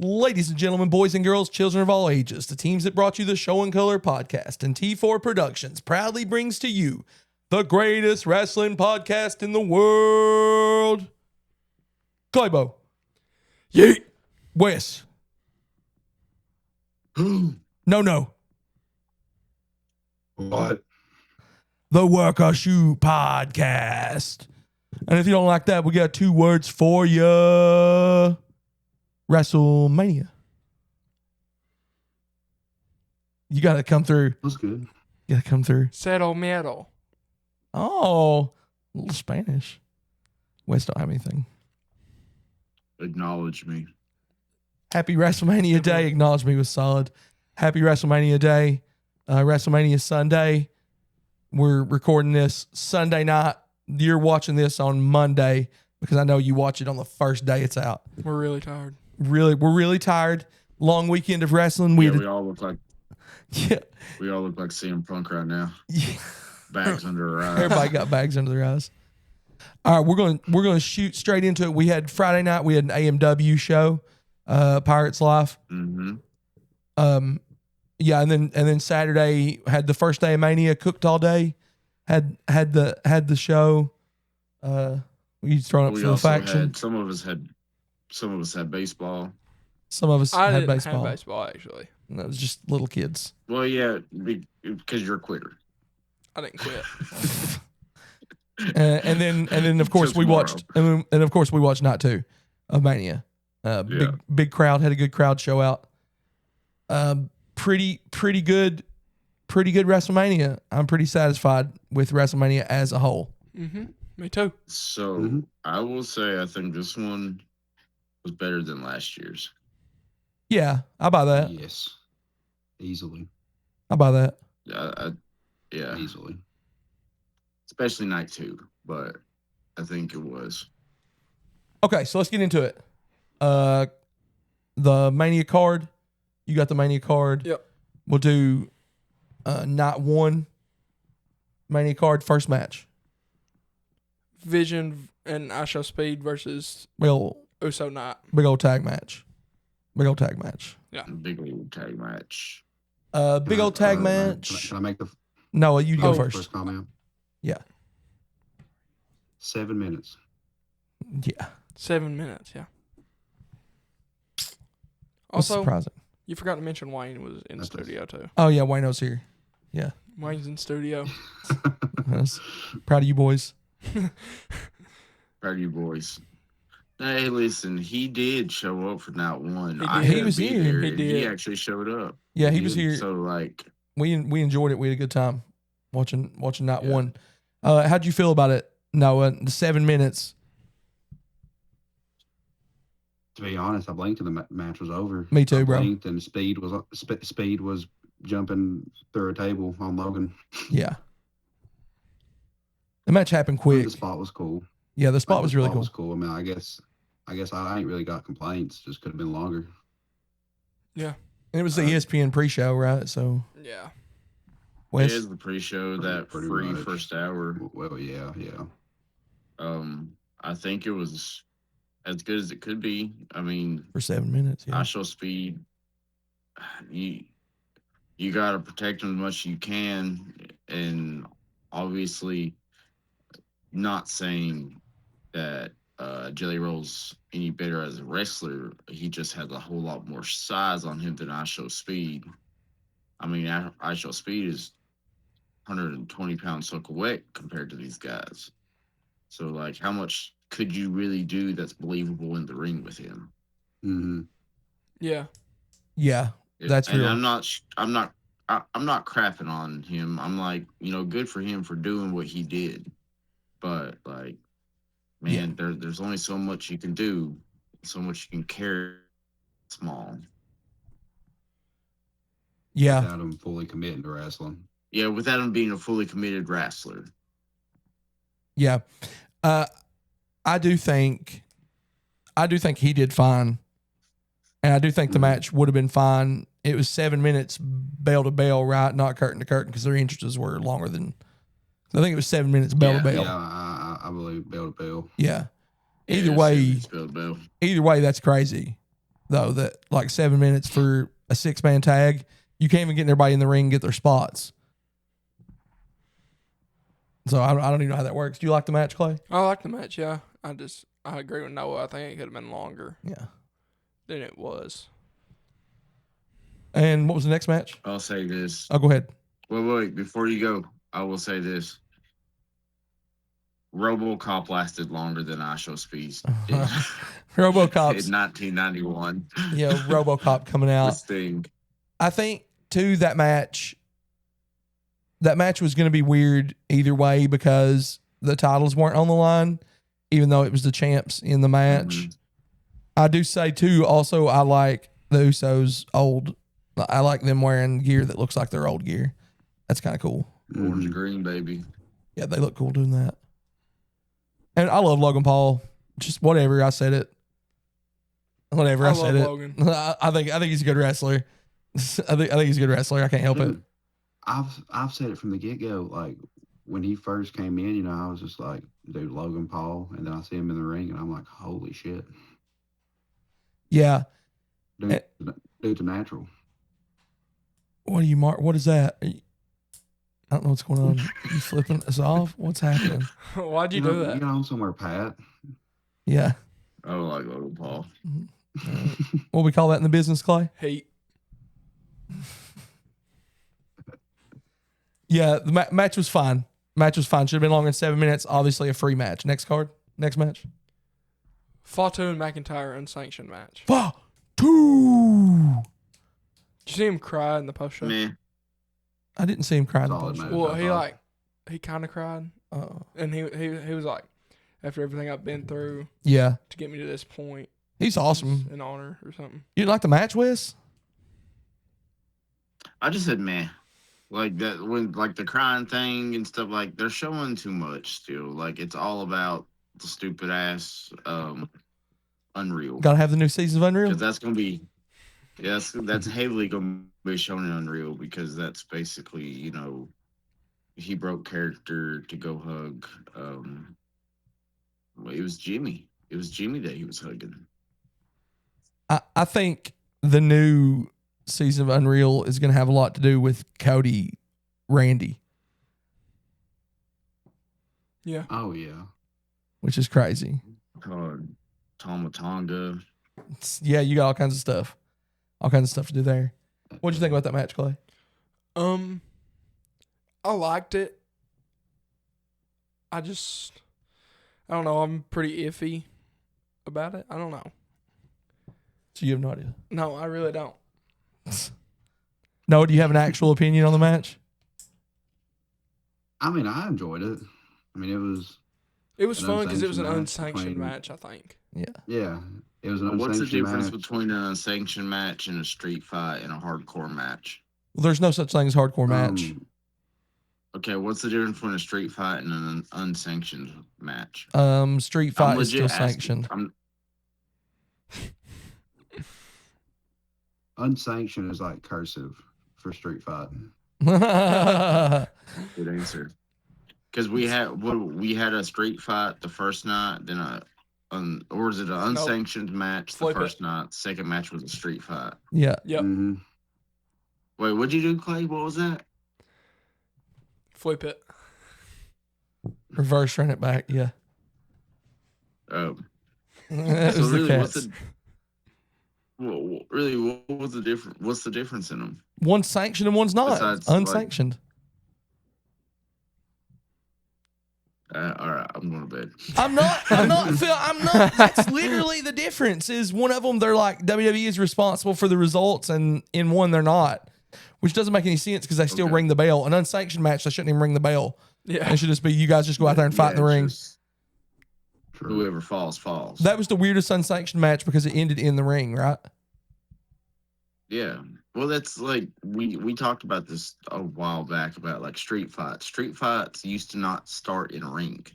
Ladies and gentlemen, boys and girls, children of all ages, the teams that brought you the Show and Color podcast and T4 Productions proudly brings to you the greatest wrestling podcast in the world. Claybo. Yeet. Wes. No. What? The Work or Shoot podcast. And if you don't like that, we got 2 words for you. WrestleMania. You got to come through. That's good. You got to come through. Settle metal. Oh, a little Spanish. Wes don't have anything. Acknowledge me. Happy WrestleMania Day. Acknowledge me was solid. Happy WrestleMania Day. WrestleMania Sunday. We're recording this Sunday night. You're watching this on Monday because I know you watch it on the first day it's out. We're really tired. We're really tired. Long weekend of wrestling. We all look like yeah. We all look like CM Punk right now. Yeah. Bags under our eyes. Everybody got bags under their eyes. All right, we're going to shoot straight into it. We had Friday night. We had an AMW show, Pirates Life. Mm-hmm. Yeah, and then Saturday had the first day of Mania. Cooked all day. Had the show. We thrown up We for the also faction. had some of us had baseball. Some of us I had didn't baseball. have baseball, actually. No, it was just little kids. Well, yeah, because you're a quitter. I didn't quit. And then of course Till we tomorrow. watched and of course we watched night 2 of Mania. Big crowd, had a good crowd show out. Pretty good WrestleMania. I'm pretty satisfied with WrestleMania as a whole. Mm-hmm. Me too. So I will say I think this one was better than last year's. Yeah, I buy that. Yes, easily. I buy that. Yeah, Easily. especially night 2, but I think it was. Okay, so let's get into it. The Mania card. You got the Mania card. Yep. We'll do night 1 Mania card first match. Vision and I Shall Speed versus Big old tag match. Big old tag match. Yeah. Big old tag match. Big old tag match. Can I make the No, you go first. first comment? Yeah. 7 minutes. Yeah. 7 minutes, yeah. That's Also, surprising. you forgot to mention Wayne was in That's studio too. Oh yeah, Wayno's here. Yeah. Wayne's in studio. Yes. Proud of you boys. Proud of you boys. Hey, listen, he did show up for night 1. He I did. had He to was be here. there, He and did. He actually showed up. Yeah, he was did. here. So like, We enjoyed it. We had a good time watching night Yeah. 1. How'd you feel about it? No, the 7 minutes. To be honest, I blinked and the match was over. Me too, I bro. blinked and Speed was jumping through a table on Logan. Yeah. The match happened quick. The spot was cool. Yeah, the spot was really spot cool. was cool. I mean, I guess I ain't really got complaints. Just could have been longer. Yeah. And it was the ESPN pre-show, right? So, Yeah. Wes, it is the pre-show, that Pretty free much. first hour. Well, yeah. I think it was as good as it could be. I mean, for 7 minutes. Yeah. I Shall Speed. You got to protect him as much as you can, and obviously, not saying that Jelly Roll's any better as a wrestler. He just has a whole lot more size on him than I Shall Speed. I mean, I Shall Speed is 120 pounds soaking wet compared to these guys. So, like, how much could you really do that's believable in the ring with him? Mm-hmm. Yeah. Yeah. That's and real. I'm not crapping on him. I'm like, good for him for doing what he did. But like, man, there's only so much you can do, so much you can carry small. Yeah. Without him fully committing to wrestling. Yeah, without him being a fully committed wrestler. Yeah. I do think he did fine. And I do think the match would have been fine. It was 7 minutes bell to bell, right? Not curtain to curtain, because their entrances were longer than. I think it was 7 minutes bell to bell. Yeah, I believe bell to bell. Yeah. Yeah, Either way, spelled bell. that's crazy. though, that like 7 minutes for a 6-man tag, you can't even get everybody in the ring and get their spots. So I don't even know how that works. Do you like the match, Clay? I like the match, yeah. I agree with Noah. I think it could have been longer Yeah. than it was. And what was the next match? I'll say this. Oh, go ahead. Wait. Before you go, I will say this. RoboCop lasted longer than I Show Speed did. RoboCop's in 1991. Yeah, RoboCop coming out. With Sting. I think too that match was going to be weird either way because the titles weren't on the line, even though it was the champs in the match. Mm-hmm. I do say too. Also, I like the Usos old. I like them wearing gear that looks like their old gear. That's kind of cool. Orange green, baby. Yeah, they look cool doing that. And I love Logan Paul. Just whatever, I said it. Whatever, I said love it. Logan. I think he's a good wrestler. I think he's a good wrestler. I can't help it. I've said it from the get-go. Like, when he first came in, you know, I was just like, dude, Logan Paul. And then I see him in the ring, and I'm like, holy shit. Yeah. Dude's a natural. What are you, Mark? What is that? I don't know what's going on. You flipping us off? What's happening? Why'd you know, do that? You know, somewhere, Pat. Yeah. I don't like Logan Paul. What we call that in the business, Clay? Hate. Yeah, the match was fine. Match was fine. Should have been longer than 7 minutes. Obviously, a free match. Next card. Next match. Fatu and McIntyre unsanctioned match. Fatu. Did you see him cry in the post show? Man, I didn't see him crying. Solid match. Well, he kind of cried, Oh. and he was like, after everything I've been through Yeah. to get me to this point, He's awesome. an honor or something. You didn't like the match, Wes? I just said man. Like that when like the crying thing and stuff, like they're showing too much still. Like it's all about the stupid ass Unreal. Got to have the new season of Unreal. Because that's gonna be that's heavily gonna be shown in Unreal because that's basically, you know, he broke character to go hug well, it was Jimmy. It was Jimmy that he was hugging. I think the new season of Unreal is going to have a lot to do with Cody, Randy, Yeah. Oh, yeah. which is crazy. Tomatonga. Yeah, you got all kinds of stuff. All kinds of stuff to do there. What'd you think about that match, Clay? I liked it. I don't know. I'm pretty iffy about it. I don't know. So you have no idea. No, I really don't. No, do you have an actual opinion on the match? I mean, I enjoyed it. I mean, It was An fun because it was an unsanctioned unsanctioned match match, I think. yeah, it was an What's the unsanctioned difference match. between an unsanctioned match and a street fight and a hardcore match? Well, there's no such thing as hardcore match. Okay, what's the difference between a street fight and an unsanctioned match? Street fight I'm is still legit asking. sanctioned. Unsanctioned is like cursive for street fighting. Good answer. Because we had a street fight the first night, then or was it an unsanctioned match the Flip first night? Second match was a street fight. Yeah. Yep. Mm-hmm. Wait, what'd you do, Clay? What was that? Flip it. Reverse run it back. Yeah. Oh, That so was the really, cats. what was the difference? What's the difference in them? One's sanctioned and one's not. Besides, like- Unsanctioned. All right, I'm going to bed. I'm not, Phil. I'm not. That's literally the difference. Is one of them, they're like, WWE is responsible for the results, and in one, they're not. Which doesn't make any sense because they still Okay. ring the bell. An unsanctioned match, they shouldn't even ring the bell. Yeah. It should just be you guys just go out there and fight in the ring. Just whoever falls, falls. That was the weirdest unsanctioned match because it ended in the ring, right? Yeah. Well, that's like we talked about this a while back about like street fights. Street fights used to not start in a ring.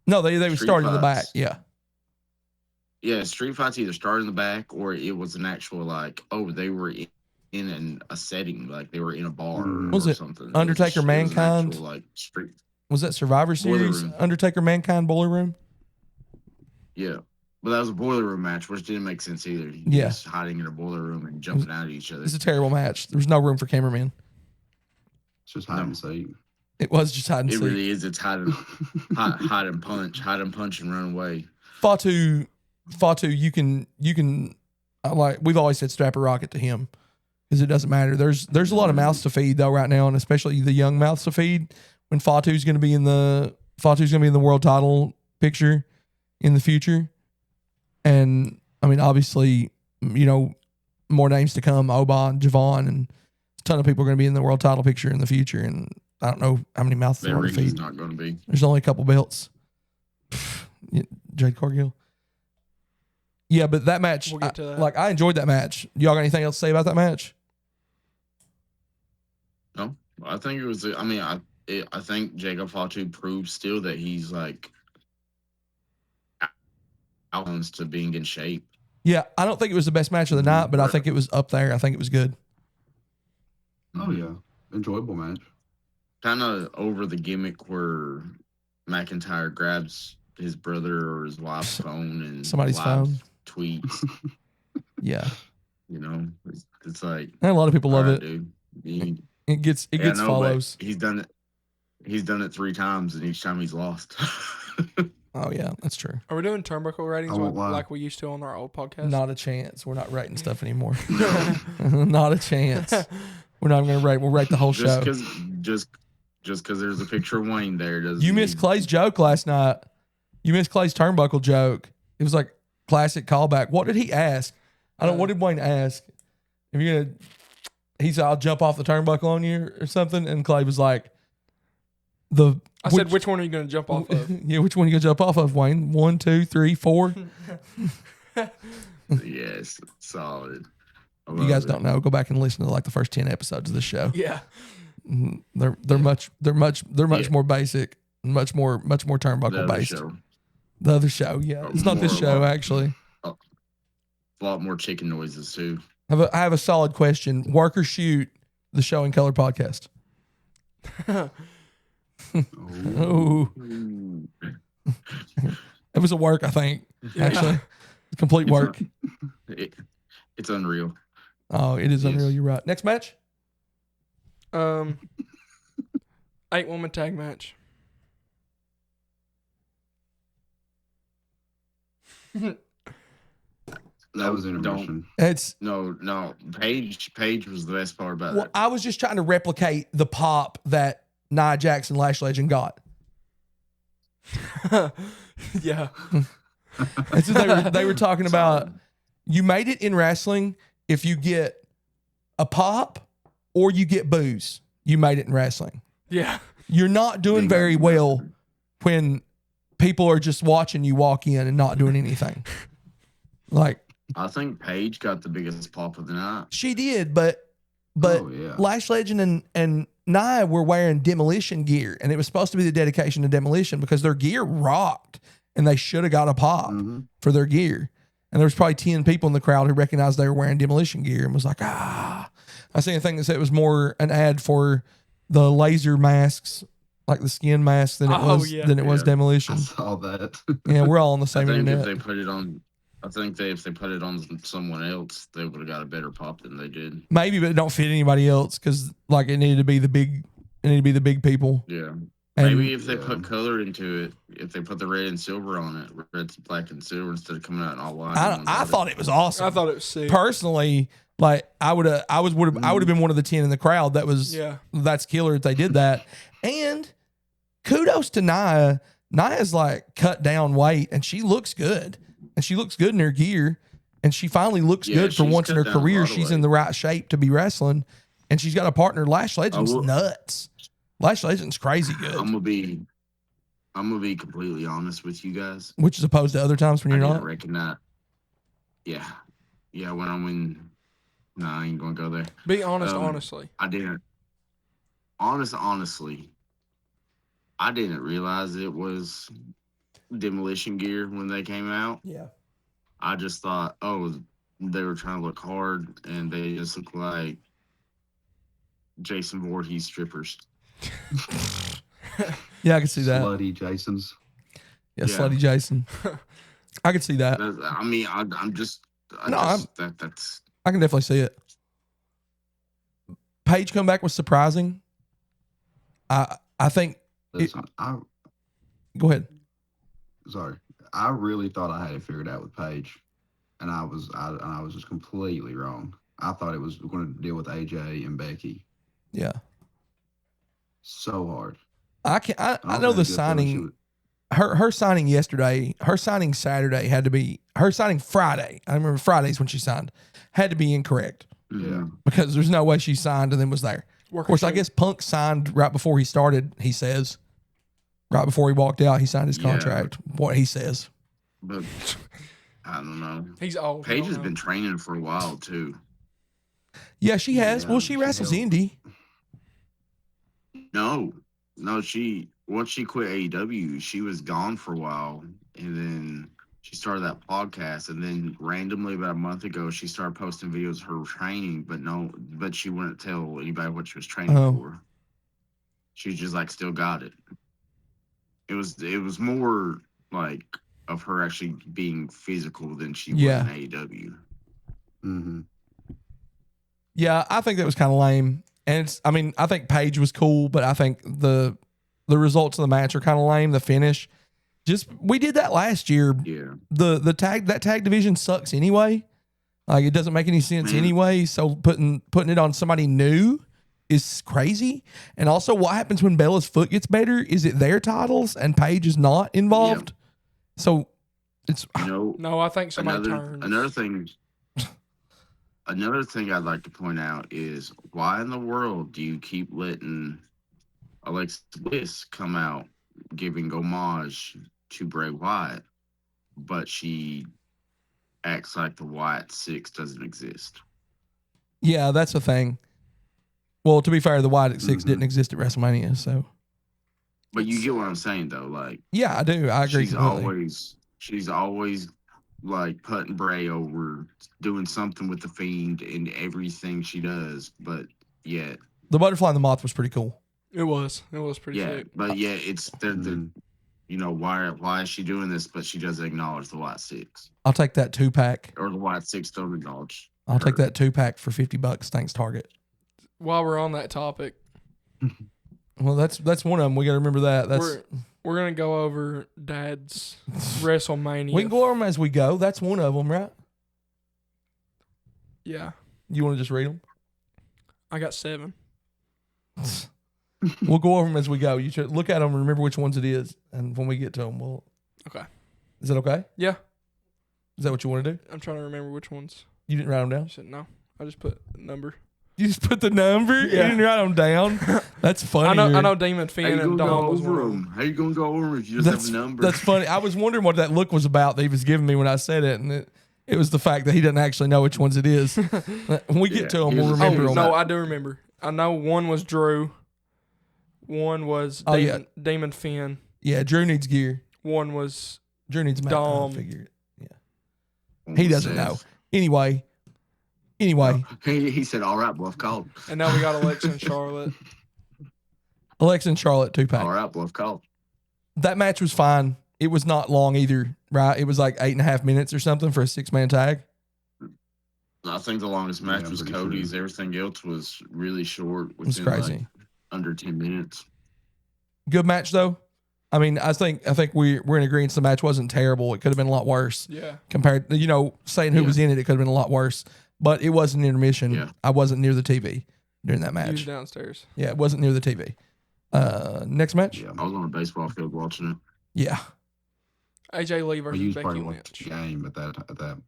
No, they would Street start in the back. fights. Yeah. Yeah, street fights either started in the back or it was an actual like, oh, they were in a setting, like they were in a bar Was or it something. Undertaker It was an Mankind? actual, like street. Was that Survivor Boiler Series? Room. Undertaker Mankind Boiler Room? Yeah. But that was a boiler room match, which didn't make sense either. Yeah. Just hiding in a boiler room and jumping out at each other. It's a terrible match. There was no room for cameramen. It's just hide and seek. It was just hide and It seek. really is. It's hide and punch and run away. Fatu, you can like we've always said, strap a rocket to him because it doesn't matter. There's a lot of mouths to feed though right now, and especially the young mouths to feed. When Fatu's going to be in the world title picture in the future, and I mean obviously more names to come, Oban, Javon, and a ton of people are going to be in the world title picture in the future, and I don't know how many mouths they want to feed. Not going to be. There's only a couple belts. Jade Cargill. Yeah, but that match, We'll get to that. I enjoyed that match. Y'all got anything else to say about that match? No, I think it was. I think Jacob Fatu proved still that he's like outlines to being in shape. Yeah, I don't think it was the best match of the night, but I think it was up there. I think it was good. Oh yeah, enjoyable match. Kind of over the gimmick where McIntyre grabs his brother or his wife's phone and Somebody's live phone. tweets. Yeah, It's like and a lot of people love it. dude. It gets follows. He's done it. He's done it 3 times, and each time he's lost. Oh yeah, that's true. Are we doing turnbuckle ratings I won't lie. like we used to on our old podcast? Not a chance. We're not rating stuff anymore. Not a chance. We're not going to rate. We'll rate the whole show. Just because there's a picture of Wayne there doesn't. You missed Clay's joke last night. You missed Clay's turnbuckle joke. It was like classic callback. What did he ask? What did Wayne ask? If you're gonna, he said, "I'll jump off the turnbuckle on you" or something, and Clay was like, I said, which one are you going to jump off of? Yeah, which one are you going to jump off of, Wayne? 1, 2, 3, 4. Yes, solid. You guys don't know. Go back and listen to like the first 10 episodes of the show. Yeah. They're much more basic, much more turnbuckle based. The other show, yeah. It's not this show actually. A lot more chicken noises too. I have a solid question. Work or shoot the Show in Color podcast? Oh, it was a work, I think. Actually, complete work. It's unreal. Oh, it is unreal. You're right. Next match. 8-woman tag match. That was intermission. It's no. Paige was the best part about that. I was just trying to replicate the pop that Nia Jackson Lash Legend got. Yeah. That's what they were talking about. You made it in wrestling if you get a pop or you get booze. You made it in wrestling. Yeah. You're not doing very well when people are just watching you walk in and not doing anything. Like, I think Paige got the biggest pop of the night. she did, but Lash Legend and Nia were wearing Demolition gear, and it was supposed to be the dedication to Demolition because their gear rocked, and they should have got a pop for their gear. And there was probably 10 people in the crowd who recognized they were wearing Demolition gear and was like, ah. I seen a thing that said it was more an ad for the laser masks, like the skin mask, than it was Demolition. I saw that. Yeah, we're all on the same I think internet. if they put it on someone else, they would have got a better pop than they did. Maybe, but it don't fit anybody else because like it needed to be the big people. Yeah. And maybe if they put color into it, if they put the red and silver on it, red, black, and silver instead of coming out in all white. I thought it was awesome. I thought it was sick. Personally, like I would have been one of the 10 in the crowd that was that's killer if they did that. And kudos to Nia. Nia's like cut down weight and she looks good. And she looks good in her gear. And she finally looks good for once in her career. She's in the right shape to be wrestling. And she's got a partner. Lash Legend's nuts. Lash Legend's crazy good. I'm gonna be completely honest with you guys. Which is opposed to other times when you're not. I reckon that. Yeah. When I'm in. No, I ain't gonna go there. Be honest, honestly. I didn't. Honestly, I didn't realize it was Demolition gear when they came out. Yeah. I just thought, they were trying to look hard, and they just look like Jason Voorhees strippers. Yeah, I can see that. Slutty Jasons. Yeah, Slutty Jason. I could see that. I mean, I'm just. That's. I can definitely see it. Paige comeback was surprising. I think. Listen, Go ahead. Sorry, I really thought I had it figured out with Paige, and I was just completely wrong. I thought it was going to deal with AJ and Becky. Yeah. So hard. I know the signing. Her signing yesterday, her signing Saturday had to be her signing Friday. I remember Fridays when she signed had to be incorrect. Yeah. Because there's no way she signed and then was there. Of course, I guess Punk signed right before he started. He says, right before he walked out, he signed his contract. What he says. But I don't know. He's old. Paige has been training for a while too. Yeah, she has. Yeah, well, she wrestles Indy. No, once she quit AEW, she was gone for a while, and then she started that podcast, and then randomly about a month ago, she started posting videos of her training, but she wouldn't tell anybody what she was training for. She just like still got it. It was more like of her actually being physical than she was in AEW. Mm-hmm. Yeah, I think that was kind of lame. And I think Paige was cool, but I think the results of the match are kind of lame. The finish, we did that last year. Yeah. That tag division sucks anyway. Like it doesn't make any sense anyway. So putting it on somebody new is crazy. And also, what happens when Bella's foot gets better? Is it their titles and Paige is not involved? Yeah. So it's no. I think somebody turns. Another thing I'd like to point out is why in the world do you keep letting Alexa Bliss come out giving homage to Bray Wyatt, but she acts like the Wyatt Six doesn't exist? Yeah, that's the thing. Well, to be fair, the Wyatt Six didn't exist at WrestleMania, so. But you get what I'm saying, though. Like, yeah, I do. I agree. She's always like putting Bray over, doing something with the Fiend in everything she does, but yet the butterfly and the moth was pretty cool. It was pretty sick. But yeah, it's the why is she doing this? But she doesn't acknowledge the White Six. I'll take that 2-pack. Or the White Six don't acknowledge. I'll take that 2-pack for $50. Thanks, Target. While we're on that topic, well, that's one of them. We got to remember that. We're gonna go over Dad's WrestleMania. We can go over them as we go. That's one of them, right? Yeah. You want to just read them? I got 7. We'll go over them as we go. You should look at them and remember which ones it is, and when we get to them, we'll. Okay. Is that okay? Yeah. Is that what you want to do? I'm trying to remember which ones. You didn't write them down? I said no. I just put a number. You just put the number? Yeah. You didn't write them down? That's funny. I know Demon Finn and Dom was one of them. How you going to go over them if you just have a number? That's funny. I was wondering what that look was about that he was giving me when I said it, and it was the fact that he doesn't actually know which ones it is. When we get to them, we'll remember them. No, I do remember. I know one was Drew. One was Demon Finn. Yeah, Drew needs gear. One was Drew needs Dom. Figure. Yeah. He doesn't know. Anyway. He said, all right, bluff called. And now we got Alexa and Charlotte. Alexa and Charlotte 2-pack. All right, bluff called. That match was fine. It was not long either, right? It was like 8.5 minutes or something for a 6-man tag. I think the longest match was Cody's. Sure. Everything else was really short. It was crazy. Like under 10 minutes. Good match, though. I mean, I think we're in agreement the match wasn't terrible. It could have been a lot worse. Yeah. Compared to, saying who was in it, it could have been a lot worse. But it wasn't intermission. Yeah. I wasn't near the TV during that match. You was downstairs. Yeah, it wasn't near the TV. Next match? Yeah, I was on a baseball field watching it. Yeah. AJ Lee versus Becky Lynch. Game at that time.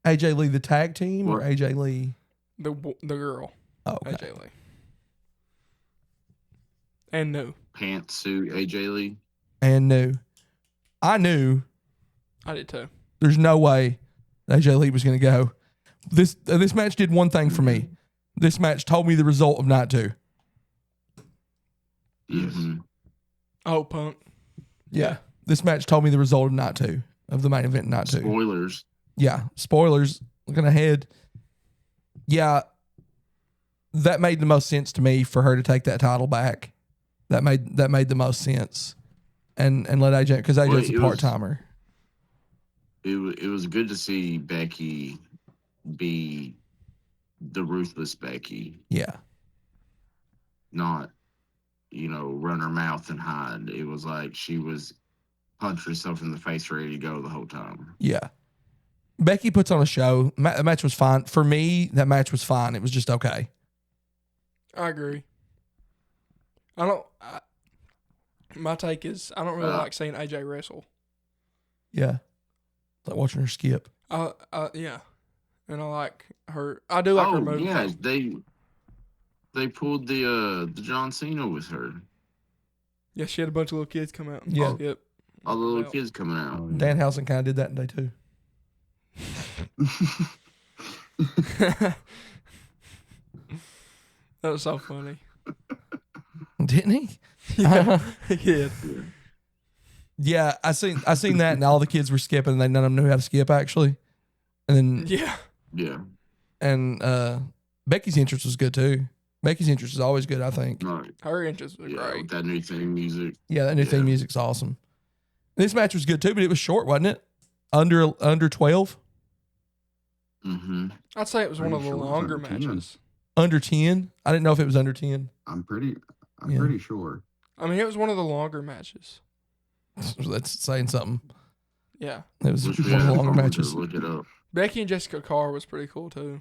AJ Lee the tag team or AJ Lee? The girl. Oh, okay. AJ Lee. And new. Pantsuit AJ Lee. And new. I knew. I did too. There's no way AJ Lee was going to go. This match did one thing for me. This match told me the result of night 2. Yes. Oh, Punk. Yeah. This match told me the result of night 2, of the main event night 2. Spoilers. Yeah. Spoilers. Looking ahead. Yeah. That made the most sense to me for her to take that title back. That made the most sense. And let AJ, because AJ's a part-timer. it was good to see Becky be the ruthless Becky, Yeah. not run her mouth and hide. It was like she was punch herself in the face, ready to go the whole time. Yeah. Becky puts on a show. The match was fine. For me, that match was fine. It was just okay. I agree. My take is I don't really like seeing AJ wrestle. Yeah. Like watching her skip. Yeah. And I like her. I do like her move. Yeah, they pulled the John Cena with her. Yeah, she had a bunch of little kids come out. And Yeah. skip. All the little kids coming out. Danhausen kind of did that today too. That was so funny. Didn't he? Yeah, he did. Yeah, I seen that, and all the kids were skipping, and none of them knew how to skip actually. And then Yeah. and Becky's entrance was good too. Becky's entrance is always good, I think. No, Her entrance was yeah, great. with that new theme music. Yeah, that new theme music's awesome. This match was good too, but it was short, wasn't it? Under 12, Mm-hmm. I'd say it was one of the Pretty sure it was longer under 10. matches. under 10. I didn't know if it was under 10. I'm pretty sure. I mean, it was one of the longer matches. That's saying something. Yeah. It was Wish one we of had the a longer phone to matches. Look it up. Becky and Jessica Carr was pretty cool too.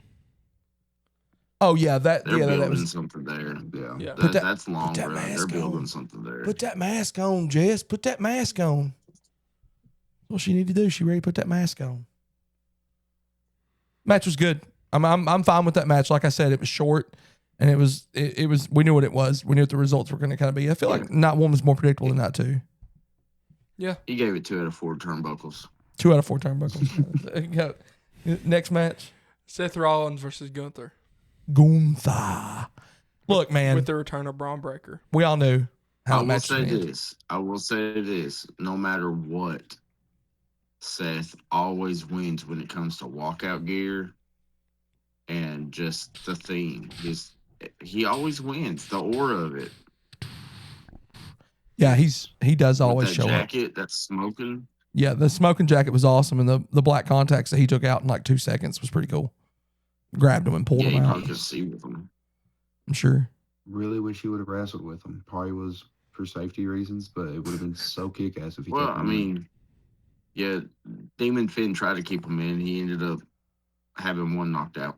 Oh yeah, They're that building was. something there. Yeah. Yeah. Put that- That's long that run. They're mask building on. something there. Put that mask on, Jess. Put that mask on. What she need to do? She ready to put that mask on. Match was good. I'm fine with that match. Like I said, it was short, and it was. We knew what it was. We knew what the results were going to kind of be. I feel like Night 1 was more predictable than Night 2. Yeah. He gave it 2 out of 4 turnbuckles. 2 out of 4 turnbuckles. Next match, Seth Rollins versus Gunther Gunther. Look, man, with the return of Braun Breaker. we all knew how I the will match say would end. this. I will say this. No matter what, Seth always wins when it comes to walkout gear and just the theme. He always wins. The aura of it. Yeah, he does With always that show up. jacket that's smoking. Yeah, the smoking jacket was awesome, and the black contacts that he took out in like 2 seconds was pretty cool. Grabbed him and pulled Yeah, he him out. probably could see with him. I'm sure. Really wish he would have wrestled with him. Probably was for safety reasons, but it would have been so kick ass if he Well, kept I him in. mean, yeah, Demon Finn tried to keep him in. He ended up having one knocked out.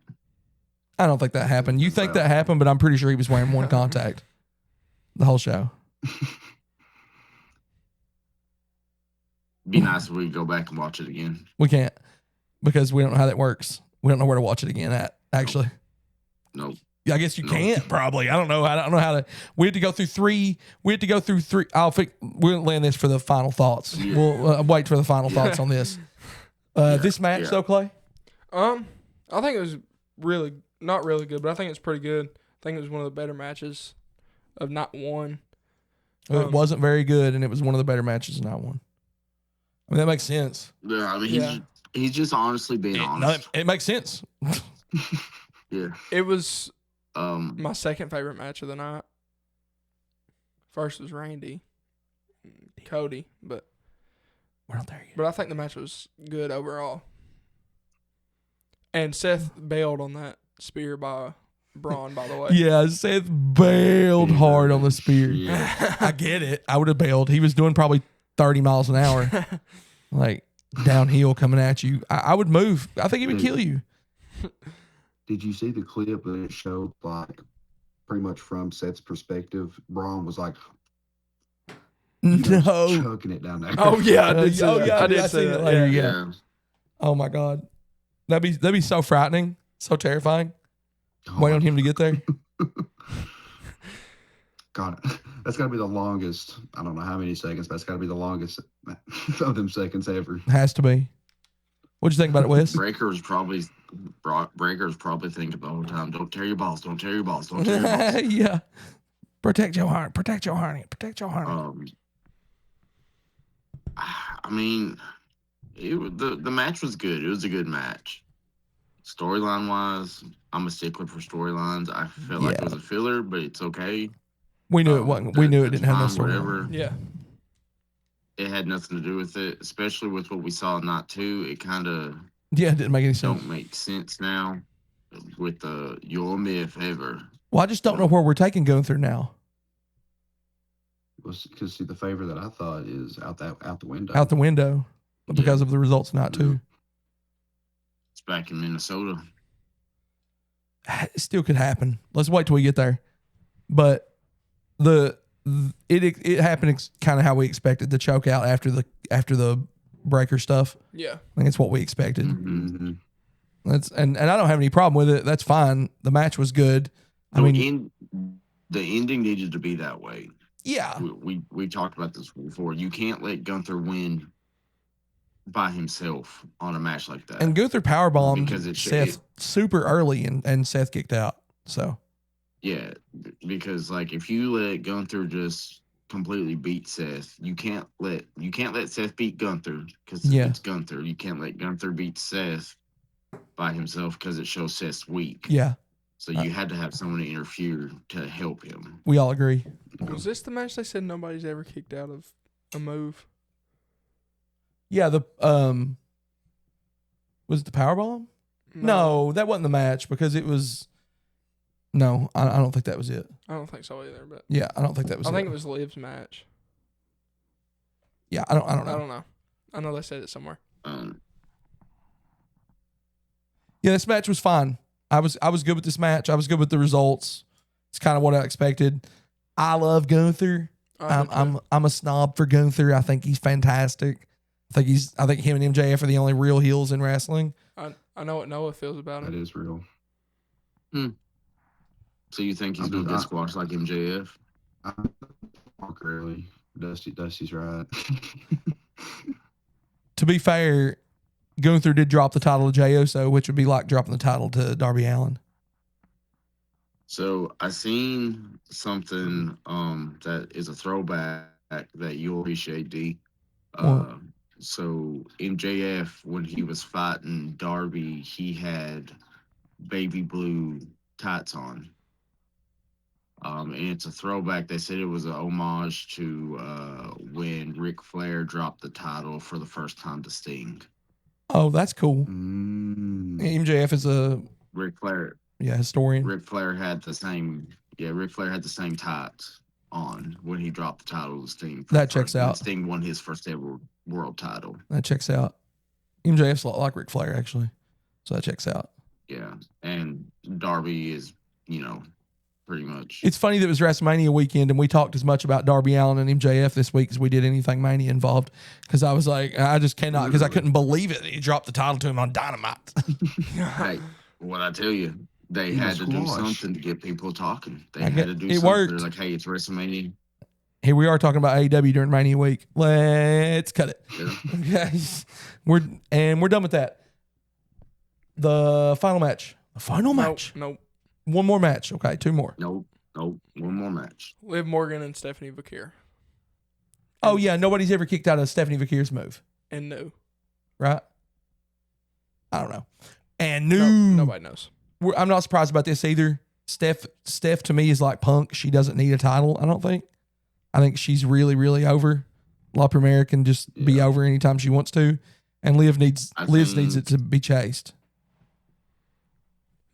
I don't think that happened. You think that happened, but I'm pretty sure he was wearing one contact the whole show. Be nice if we could go back and watch it again. We can't because we don't know how that works. We don't know where to watch it again at, actually. Nope. Yeah, I guess you No. can't probably. I don't know. I don't know how to. We had to go through three. I'll think we'll land this for the final thoughts. Yeah. We'll wait for the final thoughts on this. This match, Yeah. though, Clay. I think it was really not really good, but I think it's pretty good. I think it was one of the better matches of Night 1. It wasn't very good, and it was one of the better matches in Night 1. I mean, that makes sense. Yeah, I mean, Yeah. he's just honestly being honest. It makes sense. Yeah. It was Um. my second favorite match of the night. First was Randy, Cody, but We're not there yet. I think the match was good overall. And Seth bailed on that spear by Braun, by the way. Yeah, Seth bailed hard on the spear. Yeah. I get it. I would have bailed. He was doing probably 30 miles an hour, like downhill coming at you. I would move. I think he would kill you. Did you see the clip that it showed, like, pretty much from Seth's perspective? Braun was like, No. chucking it down there. Oh yeah, I did. Oh, yeah, I did I say seen that it later, Yeah. yeah. Oh my God. That'd be so frightening, so terrifying. Oh, Wait on him to get there. God, that's got to be the longest. I don't know how many seconds, but that's got to be the longest of them seconds ever. Has to be. What'd you think about it, Wes? Breaker's probably thinking the whole time, "Don't tear your balls. Don't tear your balls. Don't tear your balls." Yeah. Protect your heart. Protect your heart. Protect your heart. I mean, the match was good. It was a good match. Storyline wise, I'm a stickler for storylines. I felt like it was a filler, but it's okay. We knew it wasn't. We knew it didn't have no that's fine, story. whatever. Yeah. it had nothing to do with it, especially with what we saw in night 2. It kind of Yeah, it didn't make any sense. don't make sense now with the "you'll me if ever." Well, I just don't know where we're taking Gunther now. Because see, the favor that I thought is out the window. Out the window because of the results of night 2. It's back in Minnesota. It still could happen. Let's wait till we get there. But it happened kind of how we expected, the choke out after the breaker stuff. Yeah. I think it's what we expected. Mm-hmm. That's and I don't have any problem with it. That's fine. The match was good. I mean, the ending needed to be that way. Yeah. We talked about this before. You can't let Gunther win by himself on a match like that. And Gunther powerbombed Seth super early and Seth kicked out. So yeah, because like if you let Gunther just completely beat Seth, you can't let Seth beat Gunther because it's Gunther. You can't let Gunther beat Seth by himself because it shows Seth's weak. Yeah. So you had to have someone to interfere to help him. We all agree. Was this the match they said nobody's ever kicked out of a move? Yeah, was it the powerbomb? No, that wasn't the match because it was. No, I don't think that was it. I don't think so either. But yeah, I don't think that was. I think it was Liv's match. Yeah, I don't know. I don't know. I know they said it somewhere. Yeah, this match was fine. I was good with this match. I was good with the results. It's kind of what I expected. I love Gunther. I'm a snob for Gunther. I think he's fantastic. I think him and MJF are the only real heels in wrestling. I know what Noah feels about him. That is real. So you think he's gonna get squashed like MJF? Really, Dusty's right. To be fair, Gunther did drop the title to Jey Uso, which would be like dropping the title to Darby Allin. So I seen something that is a throwback that you'll appreciate, D. So MJF, when he was fighting Darby, he had baby blue tights on. And it's a throwback. They said it was an homage to when Ric Flair dropped the title for the first time to Sting. Oh, that's cool. MJF is a Ric Flair. Yeah, historian. Ric Flair had the same. Yeah, Ric Flair had the same tights on when he dropped the title to Sting. That checks out. Sting won his first ever world title. That checks out. MJF's a lot like Ric Flair, actually. So that checks out. Yeah, and Darby is, pretty much. It's funny that it was WrestleMania weekend and we talked as much about Darby Allin and MJF this week as we did anything Mania involved. Because I was like, I just cannot, because I couldn't believe it that he dropped the title to him on Dynamite. Hey, what I tell you, they had to do something to get people talking. They had to do it something. Worked. They're like, hey, it's WrestleMania. Here we are talking about AEW during Mania week. Let's cut it. Yeah. Okay. We're done with that. The final match. Nope. One more match. Okay, two more. Nope. One more match. Liv Morgan and Stephanie Vaquer. Oh, yeah. Nobody's ever kicked out of Stephanie Vaquer's move. And no. Right? I don't know. And nobody knows. I'm not surprised about this either. Steph to me is like Punk. She doesn't need a title, I don't think. I think she's really, really over. La Primera can just be over anytime she wants to. And Liv needs it to be chased.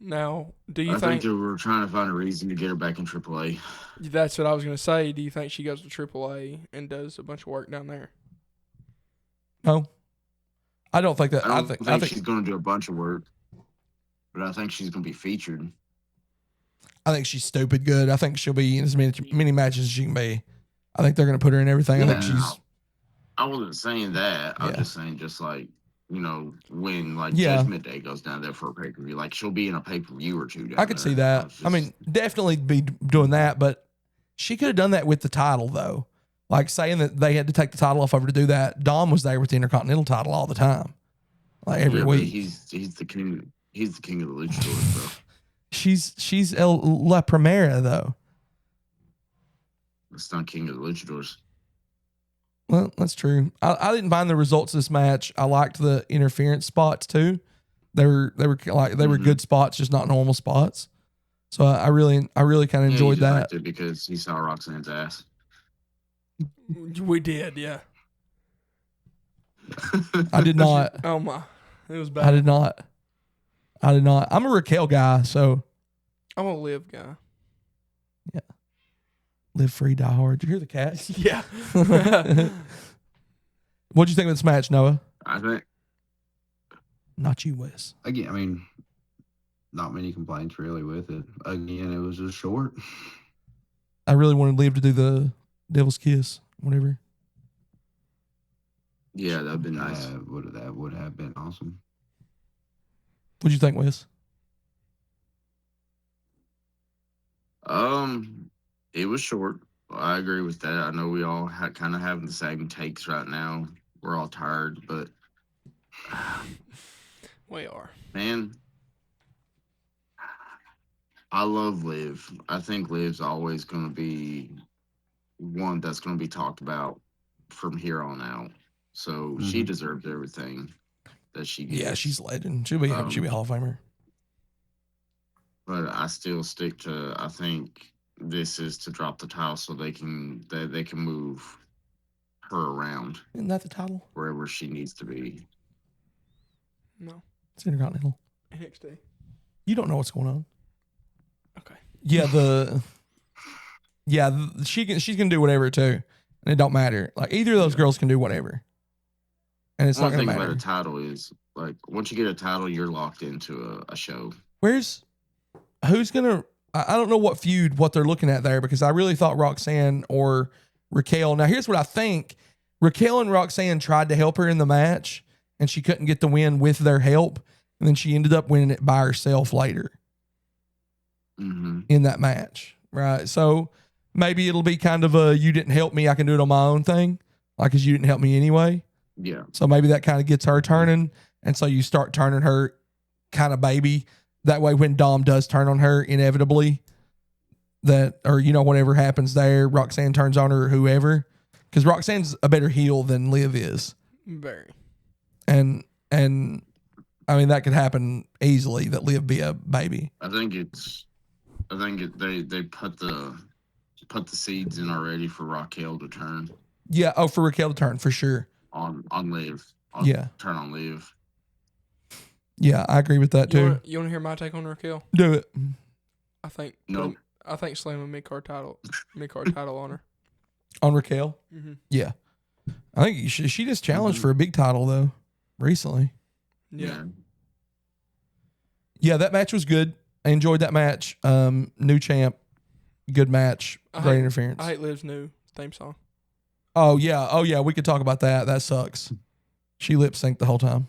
Now, do you I think they were trying to find a reason to get her back in AAA? That's what I was going to say. Do you think she goes to AAA and does a bunch of work down there? No. I don't think that. I think she's going to do a bunch of work, but I think she's going to be featured. I think she's stupid good. I think she'll be in as many matches as she can be. I think they're going to put her in everything. Yeah, I think she's. I wasn't saying that. I'm just saying, just like, when Judgment Day goes down there for a pay per view, like she'll be in a pay per view or two. I could see that. I mean, definitely be doing that, but she could have done that with the title though. Like saying that they had to take the title off of her to do that. Dom was there with the Intercontinental title all the time, like every week. He's the king. He's the king of the luchadors, bro. She's La Primera though. It's not king of the luchadors. Well, that's true. I didn't mind the results of this match. I liked the interference spots too. They were good spots, just not normal spots. So I really kind of enjoyed that. Liked it because he saw Roxanne's ass. We did, yeah. I did not. Oh my, it was bad. I did not. I'm a Raquel guy, so I'm a Liv guy. live free, die hard. Did you hear the cat? Yeah. What'd you think of this match, Noah? I think Not you, Wes. Again, I mean, not many complaints really with it. Again, it was just short. I really wanted Liv to do the Devil's Kiss, whatever. yeah, that'd be nice. That would have been awesome. What'd you think, Wes? It was short. I agree with that. I know we all kind of having the same takes right now. We're all tired, but We are. man, I love Liv. I think Liv's always going to be one that's going to be talked about from here on out. So she deserves everything that she gets. Yeah, she's a legend. She'll be a Hall of Famer. But I still stick to. I think this is to drop the title so they can move her around Isn't that the title? wherever she needs to be. No. It's Intercontinental. NXT. You don't know what's going on. Okay. Yeah, she's gonna do whatever too, and it don't matter. Like either of those girls can do whatever, and it's One not gonna thing matter. about a title is like once you get a title, you're locked into a show. Who's gonna? I don't know what they're looking at there because I really thought Roxanne or Raquel. Now here's what I think: Raquel and Roxanne tried to help her in the match, and she couldn't get the win with their help, and then she ended up winning it by herself later in that match, right? So maybe it'll be kind of a "you didn't help me, I can do it on my own" thing, like because you didn't help me anyway. Yeah. So maybe that kind of gets her turning, and so you start turning her kind of baby. That way, when Dom does turn on her, inevitably, whatever happens there, Roxanne turns on her or whoever, because Roxanne's a better heel than Liv is, Very. and I mean that could happen easily that Liv be a baby. I think they put the seeds in already for Raquel to turn Yeah. Oh, for Raquel to turn for sure. on Liv. Turn on Liv. Yeah, I agree with that too. You want to hear my take on Raquel? Do it I think No. I think slamming mid-card title on her. on Raquel. Mm-hmm. Yeah, I think she just challenged for a big title though recently. Yeah. Yeah, that match was good. I enjoyed that match. New champ, good match, great interference. I hate Liv's new theme song. Oh yeah, we could talk about that. That sucks. She lip synced the whole time.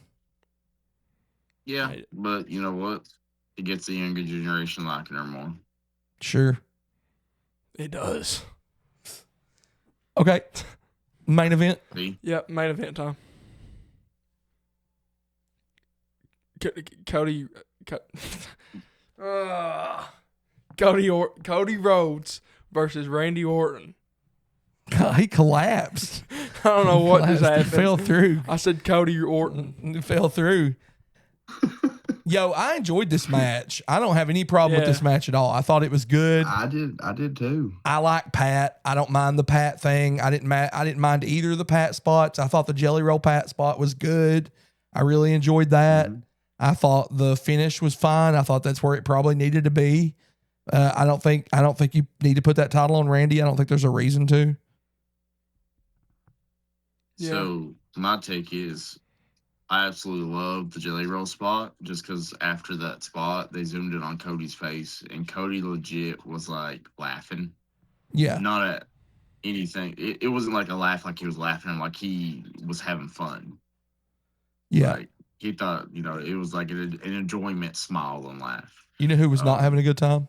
Yeah, but you know what? It gets the younger generation liking her more. Sure. It does. Okay. Main event. See? Yep, main event time. Cody Rhodes versus Randy Orton. He collapsed. I don't know what just He happened. fell through. I said Cody Orton. He fell through. Yo, I enjoyed this match. I don't have any problem with this match at all. I thought it was good. I did too. I like Pat. I don't mind the Pat thing. I didn't mind either of the Pat spots. I thought the Jelly Roll Pat spot was good. I really enjoyed that. Mhm. I thought the finish was fine. I thought that's where it probably needed to be. I don't think you need to put that title on Randy. I don't think there's a reason to. Yeah. So my take is I absolutely love the Jelly Roll spot just because after that spot, they zoomed in on Cody's face and Cody legit was like laughing. Yeah. Not at anything. It wasn't like a laugh like he was laughing, like he was having fun. Yeah. Like, he thought, it was like an enjoyment smile and laugh. You know who was not having a good time?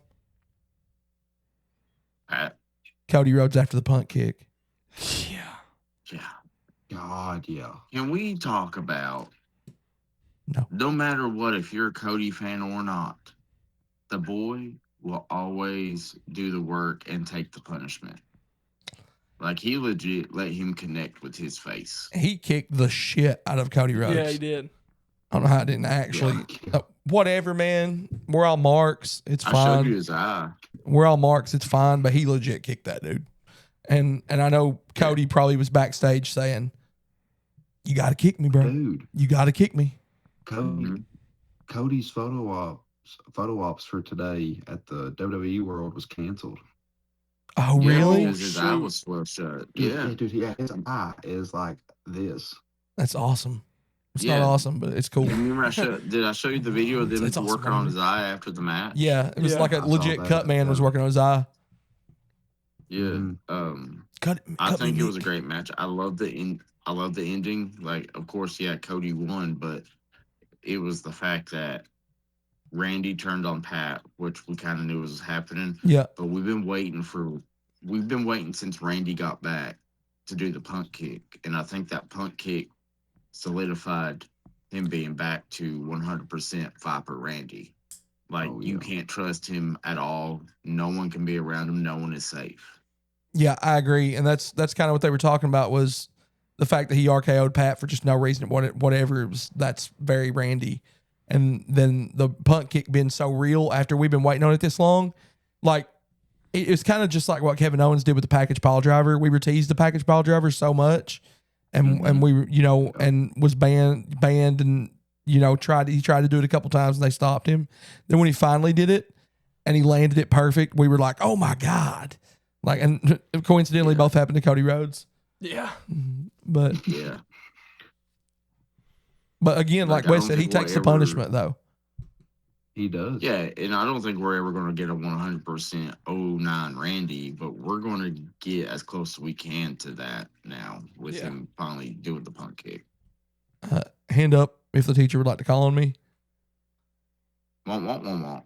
Pat. Cody Rhodes after the punt kick. Yeah. Yeah. God, yeah. Can we talk about No. No matter what, if you're a Cody fan or not, the boy will always do the work and take the punishment. Like, he legit let him connect with his face. He kicked the shit out of Cody Rhodes. Yeah, he did. I don't know how it didn't actually. Whatever, man. We're all marks. It's I fine. showed you his eye. We're all marks. It's fine. But he legit kicked that dude. And I know Cody probably was backstage saying, You got to kick me, bro. Dude, You got to kick me. Cody's photo ops for today at the WWE World was canceled. Oh, Yeah, really? because his eye was swelled shut. Dude, his eye is like this. That's awesome. It's Yeah. not awesome, but it's cool. You remember did I show you the video of them It's awesome, working on Randy. his eye after the match? Yeah, it was Yeah. like a I saw legit that, cut man was yeah. working on his eye. Yeah. I think it was a great match. I love the ending. Like, of course, yeah, Cody won, but it was the fact that Randy turned on Pat, which we kind of knew was happening. Yeah. But we've been waiting since Randy got back to do the punt kick, and I think that punt kick solidified him being back to 100% Viper Randy. Like, you can't trust him at all. No one can be around him. No one is safe. Yeah, I agree, and that's kind of what they were talking about was the fact that he RKO'd Pat for just no reason, whatever. That's very Randy. And then the punt kick being so real after we've been waiting on it this long, like it was kind of just like what Kevin Owens did with the package pile driver. We were teased the package pile driver so much, and we were, and was banned, and he tried to do it a couple times and they stopped him. Then when he finally did it and he landed it perfect, we were like, oh my God. Like, and coincidentally, both happened to Cody Rhodes. Yeah. But Yeah. But again, like Wes said, he think we'll takes the ever- punishment though. He does. Yeah, and I don't think we're ever going to get a 100% 09 Randy, but we're going to get as close as we can to that now with him finally doing the punt kick. Hand up if the teacher would like to call on me. Won't.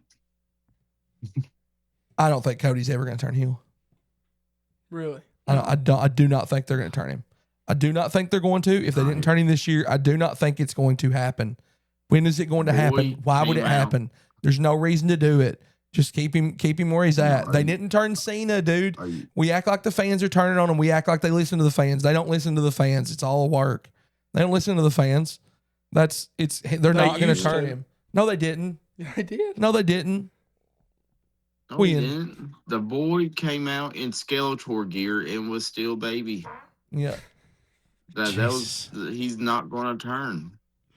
I don't think Cody's ever going to turn heel. Really? I do not think they're going to turn him. I do not think they're going to. If they didn't turn him this year, I do not think it's going to happen. When is it going to happen? Why would it happen? There's no reason to do it. Just keep him where he's at. They didn't turn Cena, dude. We act like the fans are turning on him. We act like they listen to the fans. They don't listen to the fans. It's all work. They don't listen to the fans. They're not going to turn him. No, they didn't. Yeah, I did. No, they didn't. No, he didn't. The boy came out in Skeletor gear and was still baby. Yeah. He's not going to turn.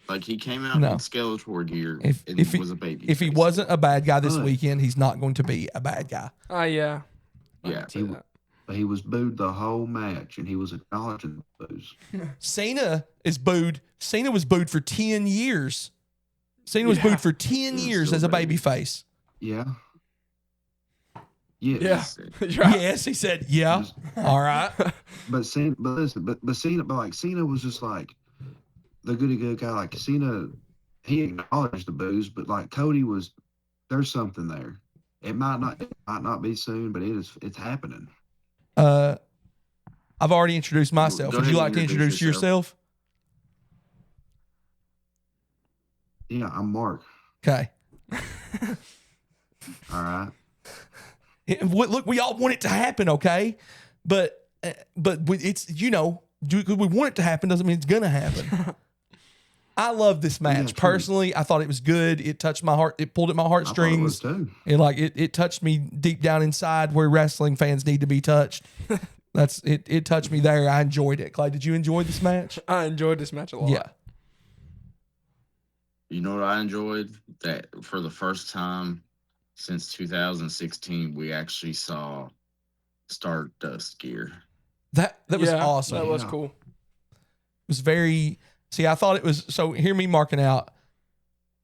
Like, he came out in Skeletor gear and was a baby. If he wasn't a bad guy this weekend, he's not going to be a bad guy. Yeah. Yeah. He was booed the whole match, and he was acknowledging the boos. Cena is booed. Cena was booed for 10 years. Cena was booed for 10 years as a babyface. Yeah. Yes. Yeah. Yes, he said, yeah. All right. But Cena was just like the goody good guy. Like Cena, he acknowledged the boos, but like Cody there's something there. It might not be soon, but it's happening. I've already introduced myself. Go Would ahead you and like to introduce yourself? Yeah, I'm Mark. Okay. All right. Look, we all want it to happen, okay? But it's, we want it to happen doesn't mean it's going to happen. I love this match. Personally, I thought it was good. It touched my heart. It pulled at my heartstrings. It touched me deep down inside where wrestling fans need to be touched. It touched me there. I enjoyed it. Clay, did you enjoy this match? I enjoyed this match a lot. Yeah. You know what I enjoyed? That for the first time since 2016, we actually saw Stardust gear. That was awesome. That was cool. It was very... See, I thought it was... So, hear me marking out.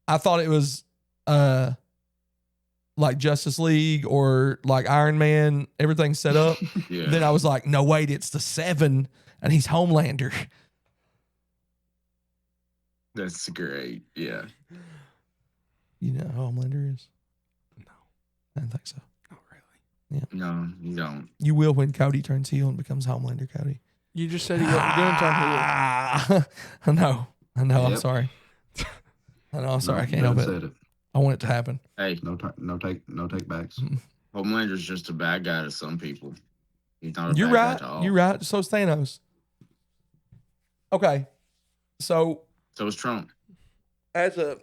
I thought it was like Justice League or like Iron Man, everything set up. Yeah. Then I was like, no, wait, it's the 7, and he's Homelander. That's great. Yeah. You know who Homelander is? No. I don't think so. Not really. Yeah. No, you don't. You will when Cody turns heel and becomes Homelander, Cody. You just said he wasn't going to turn heel. I know. I'm Yep. sorry. I know. I'm sorry. I can't help it. I want it to happen. Hey, No take backs. Homelander's just a bad guy to some people. He's not a You're bad right. guy to all. You're right. So is Thanos. Okay. So So is Trump. as a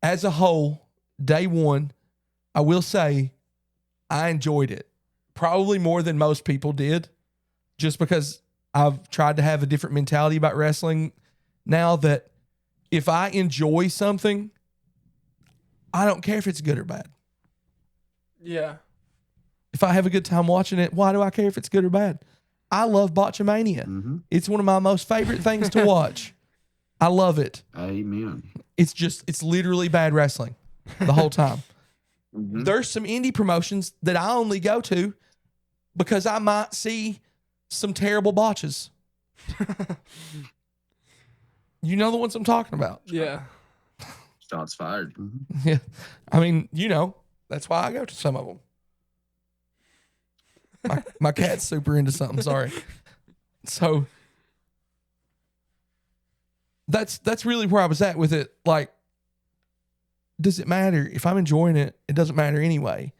as a whole, day one, I will say I enjoyed it. probably more than most people did, just because I've tried to have a different mentality about wrestling now, that if I enjoy something, I don't care if it's good or bad. Yeah. If I have a good time watching it, why do I care if it's good or bad? I love Botchamania. Mm-hmm. It's one of my most favorite things to watch. I love it. Amen. It's literally bad wrestling the whole time. Mhm. There's some indie promotions that I only go to because I might see some terrible botches. You know the ones I'm talking about. Yeah. Shots fired. Mm-hmm. Yeah. I mean, that's why I go to some of them. My cat's super into something. Sorry. So that's really where I was at with it. Like, does it matter if I'm enjoying it? It doesn't matter anyway.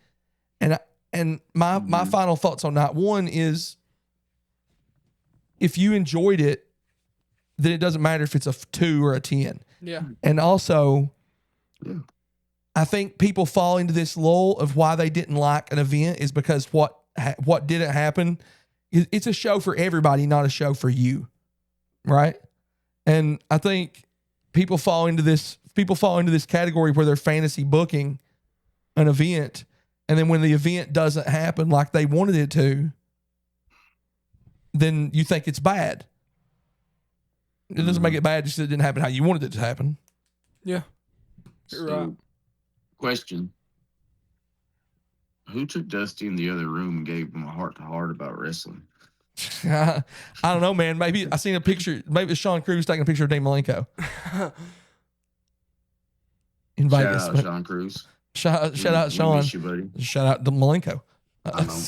And my final thoughts on night one is, if you enjoyed it, then it doesn't matter if it's a 2 or a 10. Yeah. And also, Yeah. I think people fall into this lull of why they didn't like an event is because what didn't happen. It's a show for everybody, not a show for you, right? And I think people fall into this category where they're fantasy booking an event, and then when the event doesn't happen like they wanted it to, then you think it's bad. It doesn't make it bad just that it didn't happen how you wanted it to happen. Yeah. You're right. Question. Who took Dusty in the other room and gave him a heart-to-heart about wrestling? I don't know, man. Maybe I seen a picture. Maybe it was Sean Cruz taking a picture of Dean Malenko in Shout Vegas. out Sean Cruz. Shout out We Sean. miss you, buddy. Shout out to Malenko. I know.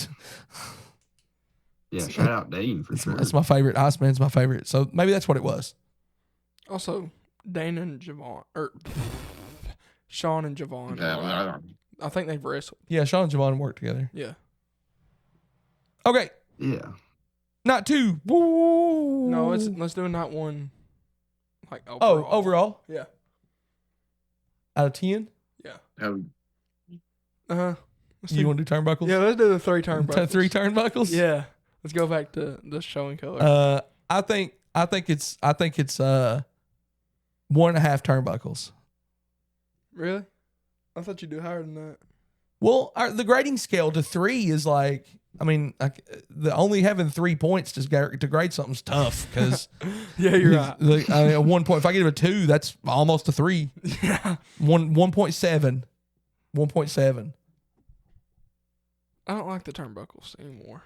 Yeah, shout out Dean for sure. That's my favorite. Iceman's my favorite. So maybe that's what it was. Also, Dana and Javon, or Sean and Javon. Yeah, I think they've wrestled. Yeah, Sean and Javon worked together. Yeah. Okay, Yeah. not 2. Woo. No, let's do not one. Like overall. Oh, overall Yeah. out of 10. How- You want to do turnbuckles? Yeah, let's do the 3 turnbuckles. 3 turnbuckles. Yeah. Let's go back to the showing color. I think it's 1.5 turnbuckles. Really? I thought you'd do higher than that. Well, the grading scale to 3 is like, I mean, the only having 3 points to grade something's tough because Yeah, you're right. like, a 1 point. If I give it a 2, that's almost a 3. Yeah. 1.7. 1.7. I don't like the turnbuckles anymore.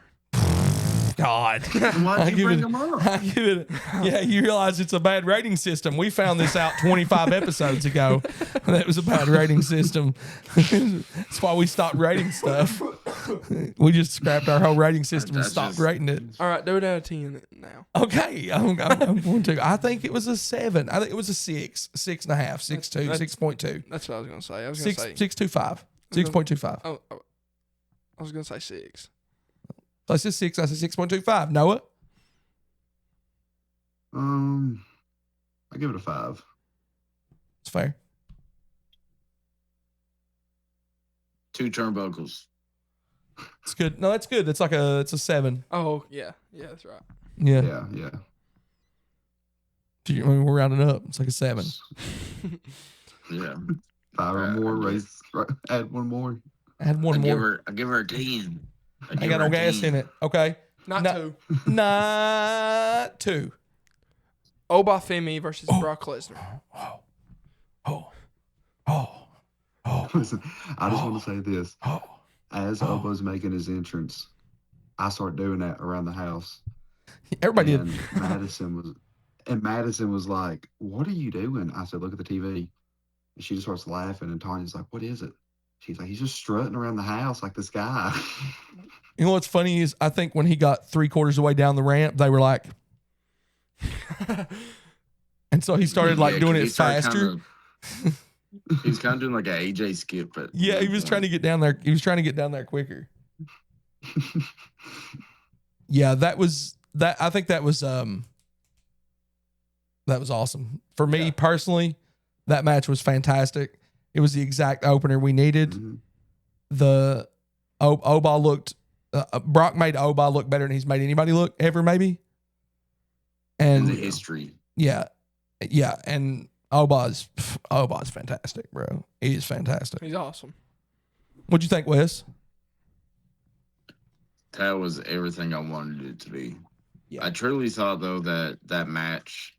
God. Why'd you bring him up? I give it. Yeah, you realize it's a bad rating system. We found this out 25 episodes ago. That was a bad rating system. That's why we stopped rating stuff. We just scrapped our whole rating system and That's stopped just- rating it. All right, do it out of 10 now. Okay, I'm going to. I think it was a 7. I think it was a 6, 6.5, 6.2, That's- 6.2, That's what I was going to say. I was going to say 6.25, 6.25. Oh, I was going to say 6. So I said 6. I said 6.25. Noah? I give it a 5. It's fair. 2 turnbuckles. It's good. No, that's good. It's a 7. Oh, yeah. Yeah, that's right. Yeah. Yeah. I mean, we're rounding up. It's like a 7. Yeah. 5 or more. Add one more. Add one more. I give her a 10. I got no gas in it. Okay. Not No. 2. Not 2. Obafemi versus Brock Lesnar. Listen, I just want to say this. Oh. As Obo's making his entrance, I start doing that around the house. Everybody and did. Madison was like, "What are you doing?" I said, "Look at the TV." And she just starts laughing, and Tanya's like, "What is it?" She's like, "He's just strutting around the house like this guy." You know what's funny is I think when he got 3/4 of the way down the ramp, they were like, and so he started like doing it faster. He's kind of doing like an AJ skip, but Yeah, he was trying to get down there. He was trying to get down there quicker. Yeah, that was that. I think that was awesome for me personally. That match was fantastic. It was the exact opener we needed. Mhm. The Oba looked Brock made Oba look better than he's made anybody look ever, maybe. In And the history. yeah, and Oba's fantastic, bro. He is fantastic. He's awesome. What'd you think, Wes? That was everything I wanted it to be. Yeah. I truly thought, though, that match,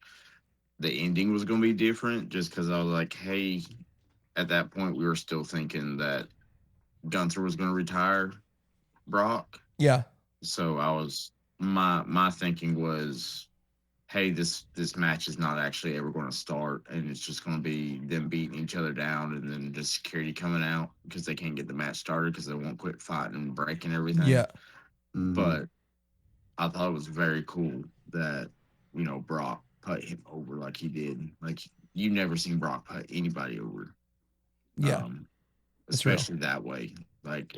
the ending was going to be different just because I was like, hey, at that point, we were still thinking that Gunther was going to retire Brock. Yeah. So I was, my thinking was, hey, this match is not actually ever going to start, and it's just going to be them beating each other down and then just security coming out because they can't get the match started because they won't quit fighting and breaking everything. Yeah. But I thought it was very cool that, Brock put him over like he did. Like, you never seen Brock put anybody over. Yeah. Especially that way. Like,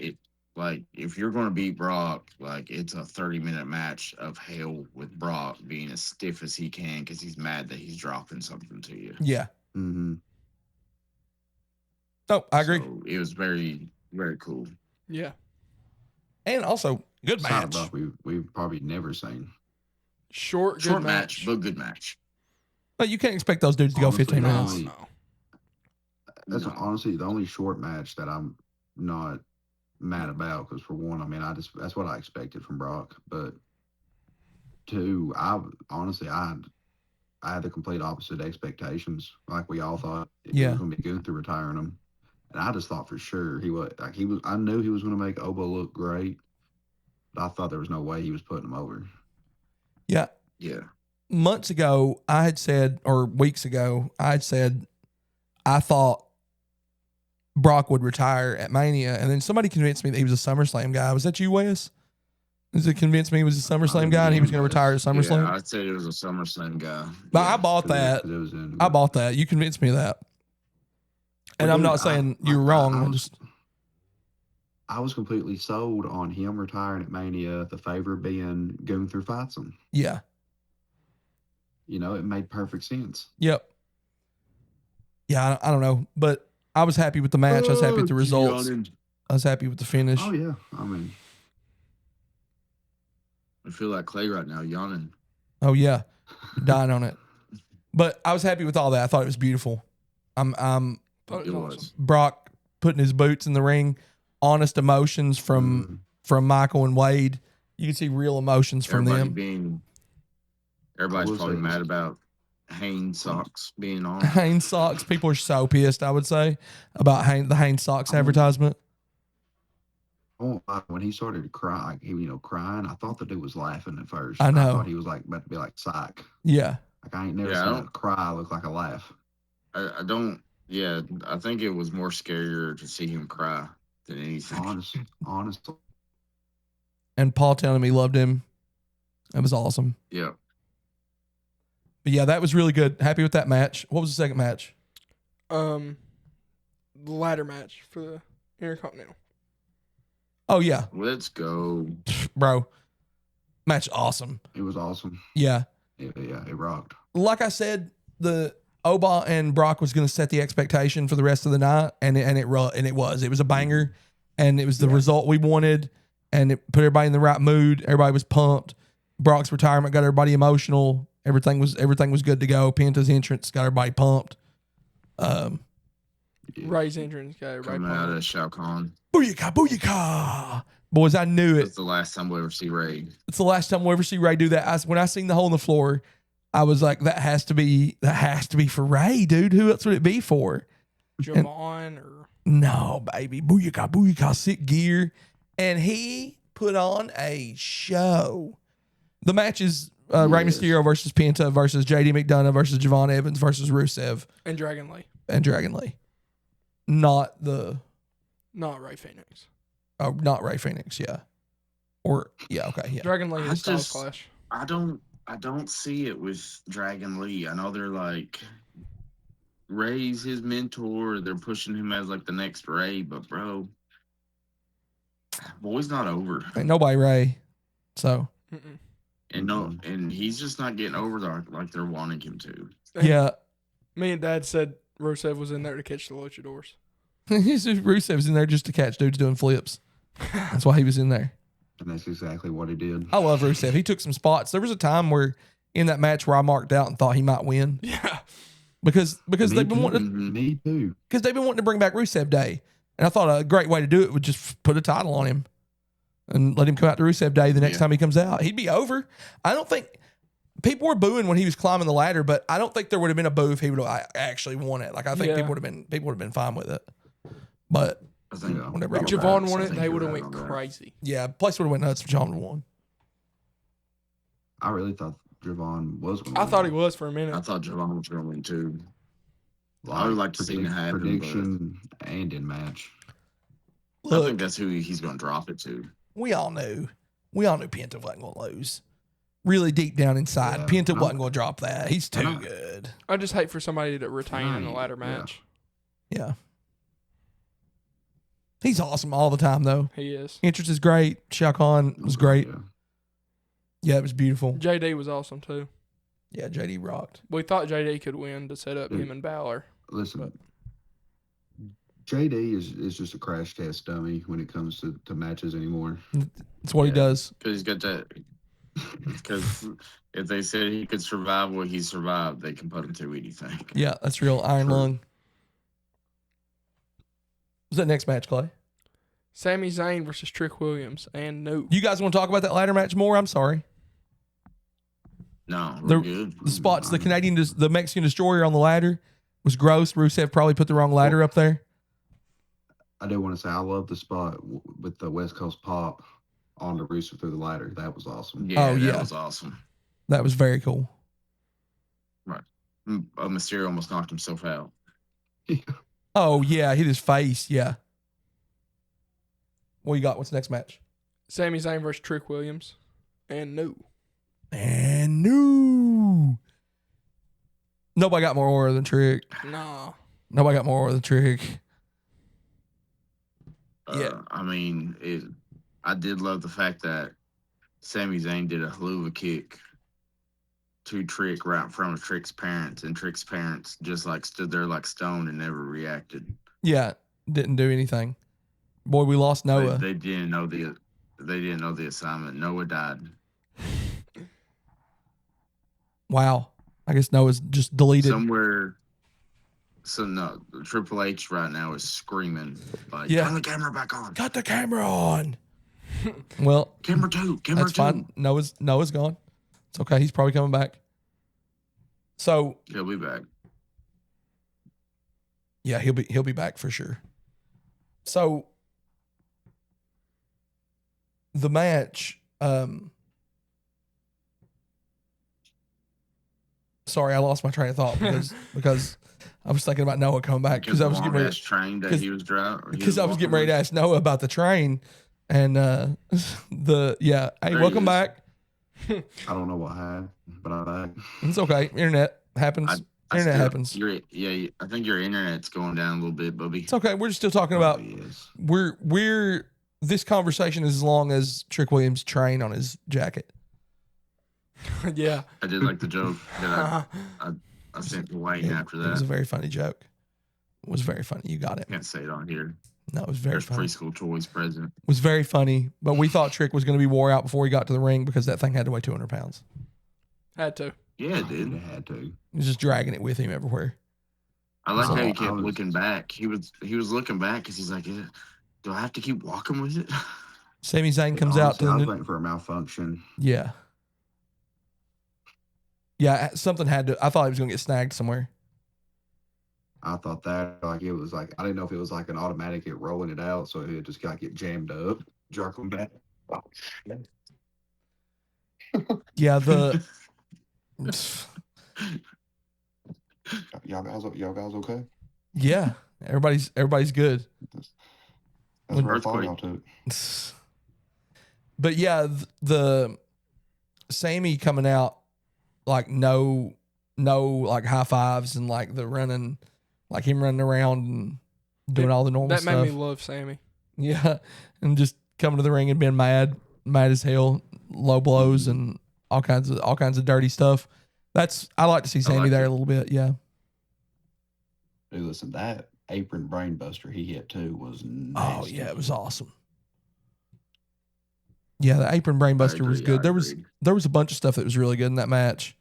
if you're going to beat Brock, like, it's a 30-minute match of hell with Brock being as stiff as he can because he's mad that he's dropping something to you. Yeah. Mm-hmm. No, I agree. So it was very, very cool. Yeah. And also, good match. Brock we've probably never seen. Short match, but good match. But you can't expect those dudes to go Honestly, 15 minutes. no. That's honestly the only short match that I'm not mad about because for one, I mean, that's what I expected from Brock. But two, I had the complete opposite expectations. Like we all thought it was going to be Gunther retiring him, and I just thought for sure he was. I knew he was going to make Oba look great, but I thought there was no way he was putting him over. Yeah. Yeah. Months ago, I had said, or weeks ago, I had said, I thought Brock would retire at Mania, and then somebody convinced me that he was a SummerSlam guy. Was that you, Wes? Does it convince me he was a SummerSlam guy and he was going to retire at SummerSlam? Yeah, I'd say it was a SummerSlam guy. But I bought that. I bought that. You convinced me of that. And I'm not saying you're wrong. I was completely sold on him retiring at Mania, the favor being Gunther fights him. Yeah. It made perfect sense. Yep. Yeah, I don't know. But I was happy with the match. I was happy with the results. I was happy with the finish. Oh, yeah. I mean, I feel like Clay right now, yawning. Oh, yeah. Dying on it. But I was happy with all that. I thought it was beautiful. It was. Brock putting his boots in the ring, honest emotions from Michael and Wade. You can see real emotions from them. Everybody's probably mad about Hanes socks being on. Hanes socks. People are so pissed, I would say, about the Hanes socks advertisement. Oh, when he started to cry, crying, I thought the dude was laughing at first. I know. I thought he was like about to be like psych. Yeah. Like I ain't never seen a cry look like a laugh. I don't. Yeah, I think it was more scarier to see him cry than anything. Honestly. And Paul telling him he loved him. That was awesome. Yeah. But yeah, that was really good. Happy with that match. What was the second match? The ladder match for the Intercontinental. Oh, yeah. Let's go. Bro. Match awesome. It was awesome. Yeah. Yeah, it rocked. Like I said, the Oba and Brock was going to set the expectation for the rest of the night, and it was. It was a banger, and it was the result we wanted, and it put everybody in the right mood. Everybody was pumped. Brock's retirement got everybody emotional. Everything was good to go. Penta's entrance got everybody pumped. Ray's entrance got everybody coming pumped. out of Shao Kahn. Booyaka, booyaka. Boys, I knew it. It's the last time we'll ever see Ray. It's the last time we'll ever see Ray do that. When I seen the hole in the floor, I was like, that has to be for Ray, dude. Who else would it be for? Javon or no, baby. Booyaka, booyaka, sick gear. And he put on a show. The match is Rey Mysterio versus Penta versus JD McDonough versus Javon Evans versus Rusev. And Dragon Lee. Not Ray Phoenix. Oh, not Ray Phoenix, yeah. Or okay, yeah. Dragon Lee is Styles Clash. I don't see it with Dragon Lee. I know they're like Ray's his mentor. They're pushing him as like the next Ray, but bro, boy's not over. Ain't nobody Ray. So. Mm-mm. And he's just not getting over like they're wanting him to. Yeah. Me and Dad said Rusev was in there to catch the luchadors. Rusev was in there just to catch dudes doing flips. That's why he was in there. And that's exactly what he did. I love Rusev. He took some spots. There was a time where in that match where I marked out and thought he might win Yeah. because they've been wanting Mhm. Me too. because they've been wanting to bring back Rusev Day, and I thought a great way to do it would just put a title on him and let him come out to Rusev Day the next time he comes out. He'd be over. I don't think people were booing when he was climbing the ladder, but I don't think there would have been a boo if he would have actually won it. Like I think people would have been fine with it. But I think whenever If I'm Javon back, won I it, think they you're would have right went on that. crazy. yeah, place would have went nuts if John won. I really thought Javon was going to I thought he was for a minute. I thought Javon was going to win too. I would like to see it happen, prediction and in match. but I Look, think that's who he's going to drop it to. we all knew Penta wasn't going to lose. Really deep down inside, Yeah, Penta I'm- wasn't going to drop that. He's too I'm- good. I just hate for somebody to retain in a ladder Yeah. match. Yeah. He's awesome all the time, though. He is. Entrance is great. Shao Kahn was great. Yeah. Yeah, it was beautiful. JD was awesome too. Yeah, JD rocked. We thought JD could win to set up Dude. him and Balor. Listen, JD is just a crash test dummy when it comes to matches anymore. That's what he does. Because he's got that. Because if they said he could survive what he survived, they can put him through anything. Yeah, that's real iron True. lung. What's that next match, Clay? Sami Zayn versus Trick Williams and no. You guys want to talk about that ladder match more? I'm sorry. No, The- we're good. The spots, the Mexican Destroyer on the ladder was gross. Rusev probably put the wrong ladder up there. I do want to say I love the spot with the West Coast pop on the Rusev through the ladder. That was awesome. Yeah, Oh, yeah. that was awesome. That was very cool. Mysterio almost knocked himself out. Oh, yeah, hit his face. Yeah. What you got? What's the next match? Sami Zayn versus Trick Williams and no. And no. Nobody got more aura than Trick. Nah. Nobody got more aura than Trick. Yeah. I mean, I did love the fact that Sami Zayn did a haluva kick to Trick right in front of Trick's parents, and Trick's parents just like stood there like stone and never reacted. Yeah, didn't do anything. Boy, we lost Noah. They didn't know the assignment. Noah died. Wow. I guess Noah's just deleted. Somewhere. So no, Triple H right now is screaming like, Yeah. "Turn the camera back on. Got the camera on. Well, Camera two. Camera that's two." fine. Noah's gone. It's okay. He's probably coming back. So He'll be back. yeah, he'll be back for sure. So the match, sorry, I lost my train of thought because I was thinking about Noah coming back because I was getting ready. Train that 'cause- he was driving. Because I was getting ready to ask Noah about the train and hey, There he welcome is. back. I don't know what happened, but I'm back. It's okay. Internet happens. Internet happens. I think your internet's going down a little bit, Bubby. It's okay. We're still talking about Yes. we're this conversation is as long as Trick Williams' train on his jacket. Yeah. I did like the joke that I sent to Wayne after It was a that. very funny joke. It was very funny. You got it. Can't say it on here. No, it was very There's funny. preschool toys present. It was very funny, but we thought Trick was going to be wore out before he got to the ring because that thing had to weigh 200 pounds. Had to. Yeah, He dude. had to. He was just dragging it with him everywhere. I like So how he I kept was- looking back. He was looking back because he's like, "Do I have to keep walking with it?" Sami Zayn comes out Honestly, to I was the waiting for a malfunction. yeah. Yeah, something had to. I thought he was going to get snagged somewhere. I thought that like it was like I didn't know if it was like an automatic it rolling it out, so it just got get jammed up, jerk him back. Oh, shit. Yeah, the Y'all guys okay? yeah, everybody's good. That's When- where I thought Earthquake. y'all took. But yeah, the Sammy coming out like no like high fives and like the running, like him running around and doing all the normal That stuff. made me love Sammy. Yeah, and just coming to the ring and being mad as hell, low blows and all kinds of dirty stuff. I like to see Sammy like there it. a little bit. Yeah, Dude, listen, that apron brain buster he hit too was oh nasty. yeah, it was awesome. Yeah, the apron brainbuster was agree, good. I There was a bunch of stuff that was really good in that match.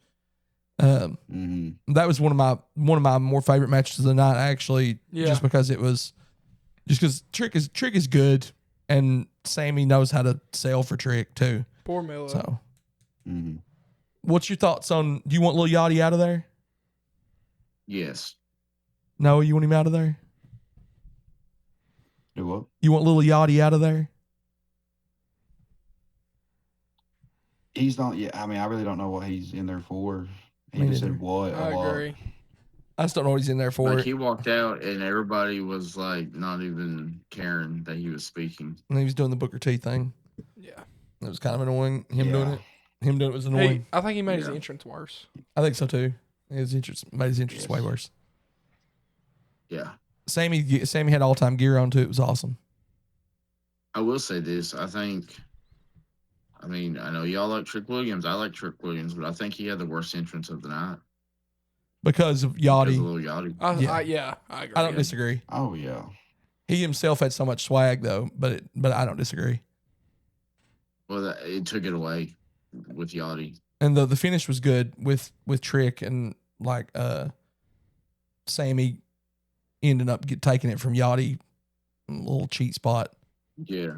Mm-hmm. That was one of my more favorite matches of the night, actually, just because it was because Trick is good, and Sammy knows how to sell for Trick too. Poor Miller. So, Mm-hmm. what's your thoughts on? Do you want Lil Yachty out of there? Yes. No, you want him out of there. Do what? You want Lil Yachty out of there? He's not yet. I mean, I really don't know what he's in there for. He Me just neither. said what I a lot. agree. I just don't know what he's in there for. Like he walked out and everybody was like not even caring that he was speaking. And he was doing the Booker T thing. Yeah. It was kind of annoying. Him doing Yeah. it. Him doing it was annoying. I think he made his Yeah. entrance worse. I think so too. His entrance made his entrance Yes. way worse. Yeah. Sammy had all time gear on too. It was awesome. I will say this. I mean, I know y'all like Trick Williams. I like Trick Williams, but I think he had the worst entrance of the night. Because of Because of Yachty. Lil Yachty. I agree. I don't disagree. Oh yeah. He himself had so much swag though, but I don't disagree. Well, it took it away with Yachty. And the finish was good with Trick and like Sammy ended up taking it from Yachty, a little cheat spot. Yeah.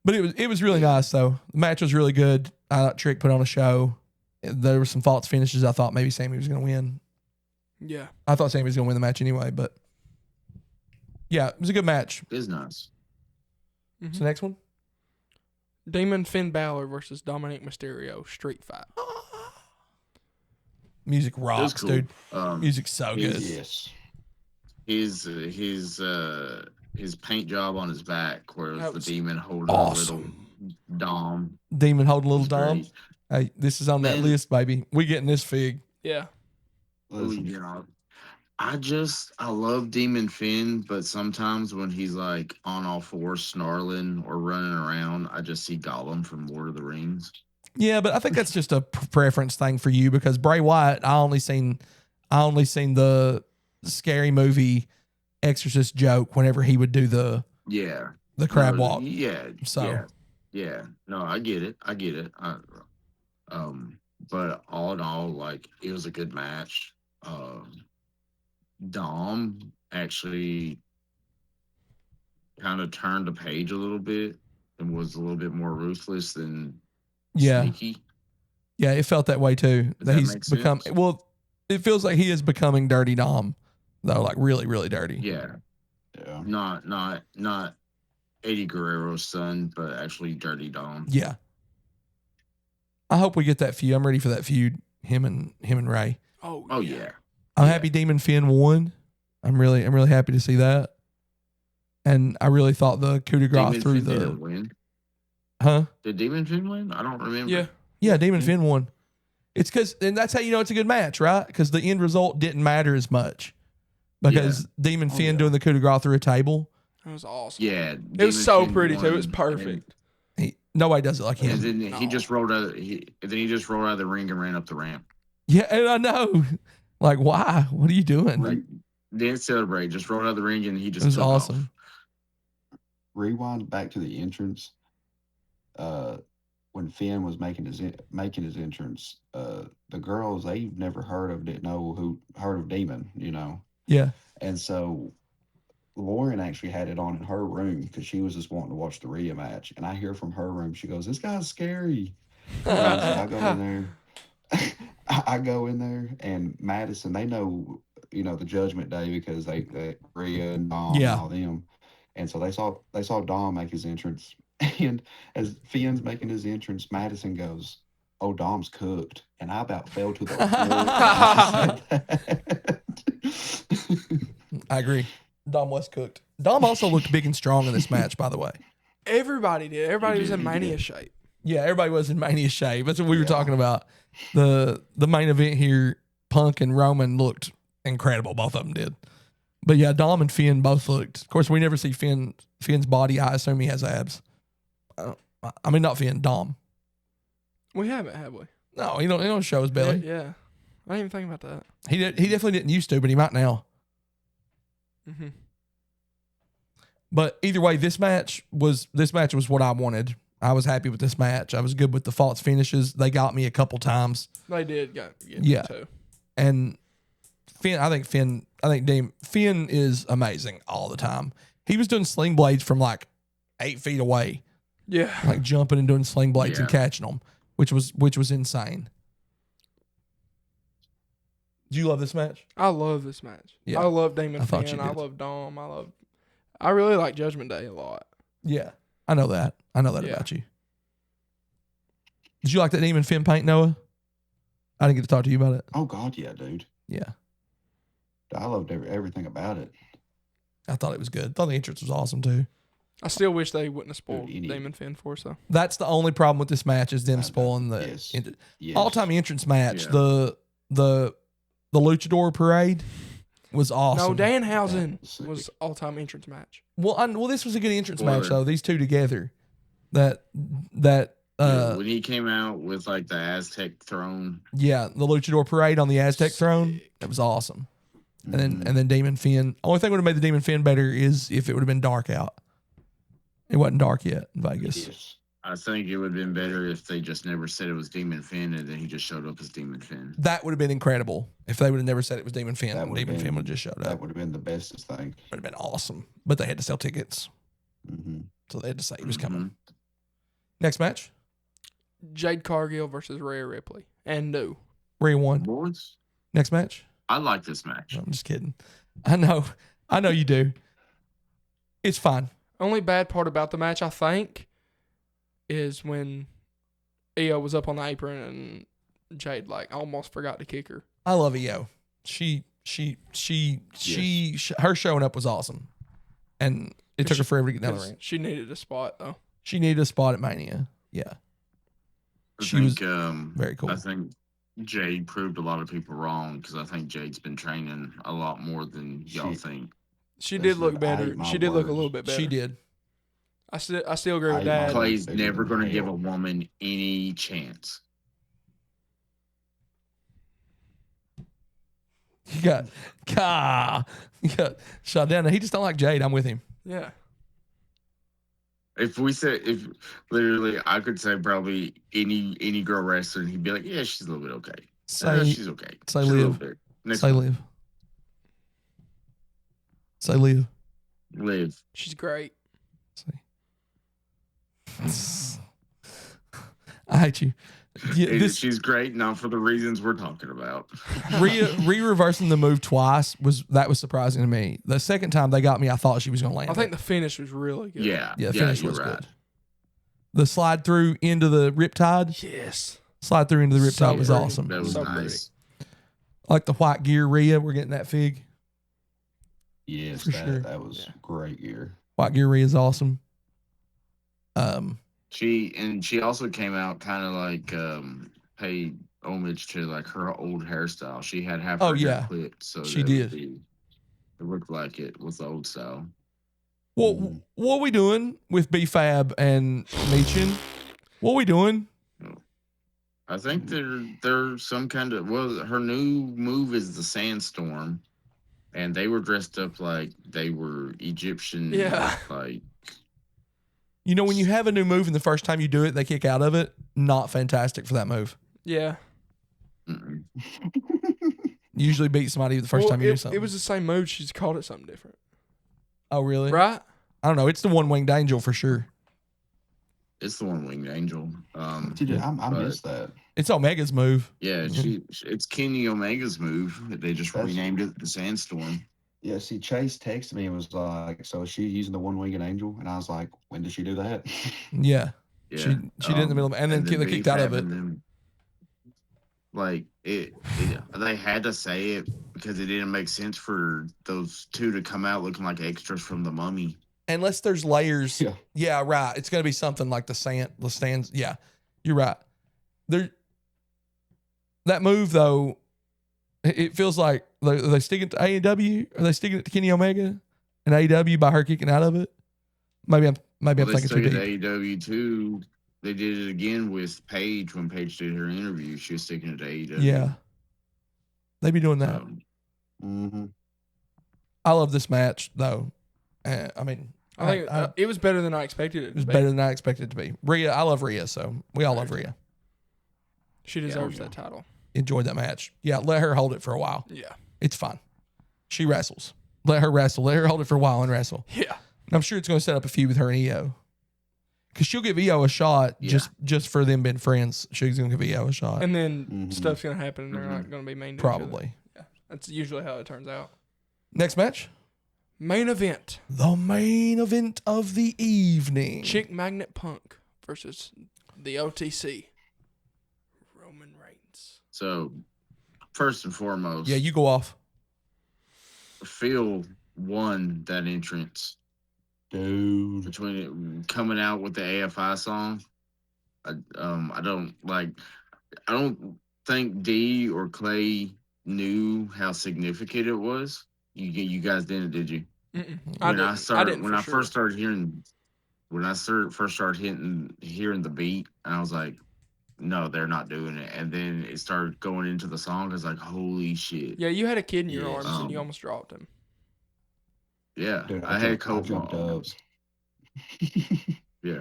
But it was really nice though. The match was really good. I thought Trick put on a show. There were some false finishes. I thought maybe Sammy was going to win. Yeah. I thought Sammy was going to win the match anyway, but yeah, it was a good match. It is nice. Mhm. So next one. Demon Finn Balor versus Dominic Mysterio street fight. Music It was rocks, cool. dude. Um, Music's so good. Yes. his paint job on his back, where it That was was the demon holding awesome. a little Dom. Demon holding little was Dom. great. Hey, this is on that Man. list, baby. We getting this fig. Yeah. Listen, You know, I love Demon Finn, but sometimes when he's like on all fours snarling or running around, I just see Gollum from Lord of the Rings. Yeah, but I think that's just a preference thing for you because Bray Wyatt, I only seen the scary movie Exorcist joke whenever he would do the Yeah. crab No, walk. Yeah. So Yeah. No, I get it. But all in all, like it was a good match. Dom actually kind of turned the page a little bit and was a little bit more ruthless than yeah, sneaky. yeah, it felt that way too. Does That that he's make become sense? well. It feels like he is becoming Dirty Dom, though, like really, really dirty. Yeah. yeah. Not Eddie Guerrero's son, but actually Dirty Dom. Yeah. I hope we get that feud. I'm ready for that feud. Him and Ray. Oh yeah. I'm Yeah. happy Demon Finn won. I'm really happy to see that. And I really thought the coup de grace Demon through Finn the didn't win. huh? Did Demon Finn win? I don't remember. Yeah. Yeah, Demon Finn won. It's because, and that's how you know it's a good match, right? Because the end result didn't matter as much because Demon Finn doing the coup de grace through a table. It was awesome. Yeah. It was so pretty too. It was perfect. Nobody does it like And him. then he just rolled out. He just rolled out of the ring and ran up the ramp. Yeah, and I know. Like, why? What are you doing? Like didn't celebrate. Just rolled out of the ring and he just It was took off. awesome. Rewind back to the entrance. When Finn was making his entrance, the girls they've never heard of Demon, you know, Yeah. and so Lauren actually had it on in her room because she was just wanting to watch the Rhea match, and I hear from her room she goes, "This guy's scary." And so I go in there. I go in there, and Madison, they know, you know, the Judgment Day because they Rhea and Dom Yeah. and all them, and so they saw Dom make his entrance, and as Finn's making his entrance, Madison goes, "Oh, Dom's cooked," and I about fell to the floor. I agree. Dom was cooked. Dom also looked big and strong in this match, by the way. Everybody did. Everybody was in He Mania did. shape. Yeah, everybody was in Mania shape. That's what we were Yeah. talking about. The main event here, Punk and Roman looked incredible. Both of them did. But yeah, Dom and Finn both looked. Of course, we never see Finn's body. I assume he has abs. I mean, not Finn, Dom. We haven't, have we? No, he don't show his belly. Yeah. I didn't even think about that. He definitely didn't used to, but he might now. Mm-hmm. But either way, this match was what I wanted. I was happy with this match. I was good with the false finishes. They got me a couple times. They did get Yeah. me too. And Finn is amazing all the time. He was doing sling blades from like 8 feet away, Yeah. like jumping and doing sling blades and Yeah. catching them, which was insane. Do you love this match? I love this match. Yeah. I love Damon I thought Finn. you I did. love Dom. I really like Judgment Day a lot. Yeah, I know that. I know that Yeah. about you. Did you like that Demon Finn paint, Noah? I didn't get to talk to you about it. Oh God, yeah, dude. Yeah, I loved everything about it. I thought it was good. Thought the entrance was awesome too. I still wish they wouldn't have spoiled Dude, you need- Damon Finn for us, though. That's the only problem with this match is them I know. spoiling the Yes. Yes. all-time entrance match. Yeah. The luchador parade was awesome. No, Danhausen Yeah, sick. was all-time entrance match. Well, this was a good entrance match Spoiler. though. These two together, When he came out with like the Aztec throne, the luchador parade on the Aztec throne, that was awesome. Mhm. And then Demon Finn. Only thing would have made the Demon Finn better is if it would have been dark out. It wasn't dark yet in Vegas. Yes. I think it would have been better if they just never said it was Demon Finn and then he just showed up as Demon Finn. That would have been incredible if they would have never said it was Demon Finn. That And would have Demon been- Finn would have just showed That up. would have been the bestest thing. Would have been awesome. But they had to sell tickets, Mm-hmm. so they had to say he was coming. Mhm. Next match, Jade Cargill versus Rhea Ripley. And no. Rhea won. Boys, Next match. I like this match. No, I'm just kidding. I know you do. It's fine. Only bad part about the match, I think, is when Io was up on the apron and Jade like almost forgot to kick her. I love Io. Her showing up was awesome, and it took her forever to get down the 'Cause ring. she needed a spot though. She needed a spot at Mania. Yeah, I She was think, very cool. I think Jade proved a lot of people wrong because I think Jade's been training a lot more than y'all think. She This did is- look I better. ate my She did look a words. little bit better. she did. I still agree with I ate my Dad. words. Clay's bigger never than going to give hell. a woman any chance. You got shot down. He just don't like Jade. I'm with him. Yeah. If literally, I could say probably any girl wrestler, and he'd be like, "Yeah, she's a little bit okay. Say She's okay. say She's a little Liv. bit." Next Say one. Liv. Say Liv. Liv. She's great. Say. I hate you. Yeah, She's great, not for the reasons we're talking about. reversing the move twice was surprising to me. The second time they got me, I thought she was going to land. I think it. the finish was really good. Yeah, the finish you're was right. good. The slide through into the riptide. Yes. Slide through into the So riptide was pretty. awesome. That was So nice. Like the white gear Rhea, we're getting that fig. Yes, For sure. that was great gear. White gear Rhea is awesome. She also came out kind of like paid homage to like her old hairstyle. She had half Oh, her hair yeah. clipped, so She that would did. it looked like it was the old style. What are we doing with B-Fab and Meechin? What are we doing? I think there's some kind of her new move is the sandstorm, and they were dressed up like they were Egyptian. Yeah. Like You know, when you have a new move and the first time you do it, they kick out of it, not fantastic for that move. Yeah. mm-mm. You usually beat somebody the first Well, time you do it something. was the same move. She just called it something different. Oh, really? Right? I don't know. It's the one-winged angel for sure. It's the one-winged angel. Dude, I but- missed that. It's Omega's move. Yeah, it's Kenny Omega's move. They just That's- renamed it the Sandstorm. Yeah, see, Chase texted me and was like, "So is she using the one-winged angel?" And I was like, "When did she do that?" Yeah. Yeah, She did in the middle of, and then they kicked out of it. Like they had to say it because it didn't make sense for those two to come out looking like extras from the Mummy. Unless there's layers. Yeah. Yeah, right. It's going to be something like the stands. Yeah, you're right. That move, though, it feels like are they sticking to AEW? Are they sticking it to Kenny Omega and AEW by her kicking out of it? Maybe I'm They thinking stuck too it deep. to AEW too. They did it again with Paige when Paige did her interview. She was sticking it to AEW. Yeah. They be doing that. Mm-hmm. I love this match, though. I mean, I think it was better than I expected it. It was better than I expected it to be. Rhea, I love Rhea, so we all love Rhea. She deserves that title. Enjoyed that match. Yeah, let her hold it for a while. Yeah. It's fine. She wrestles. Let her wrestle. Let her hold it for a while and wrestle. Yeah. And I'm sure it's going to set up a feud with her and EO. Because she'll give EO a shot just for them being friends. She's going to give EO a shot. And then stuff's going to happen and they're not going to be mean to each other. Probably. Yeah. That's usually how it turns out. Next match. Main event. The main event of the evening. Chick Magnet Punk versus the OTC. Roman Reigns. So, first and foremost, Yeah, you go off. Phil won that entrance Dude. between it coming out with the AFI song. I don't think D or Clay knew how significant it was. You guys didn't, did you? When I first started hearing the beat, and I was like, no, they're not doing it. And then it started going into the song. I was like, holy shit. Yeah, you had a kid in your Yeah, arms and you almost dropped him. Yeah, Dude, I had jumped Coke up. arms. Yeah.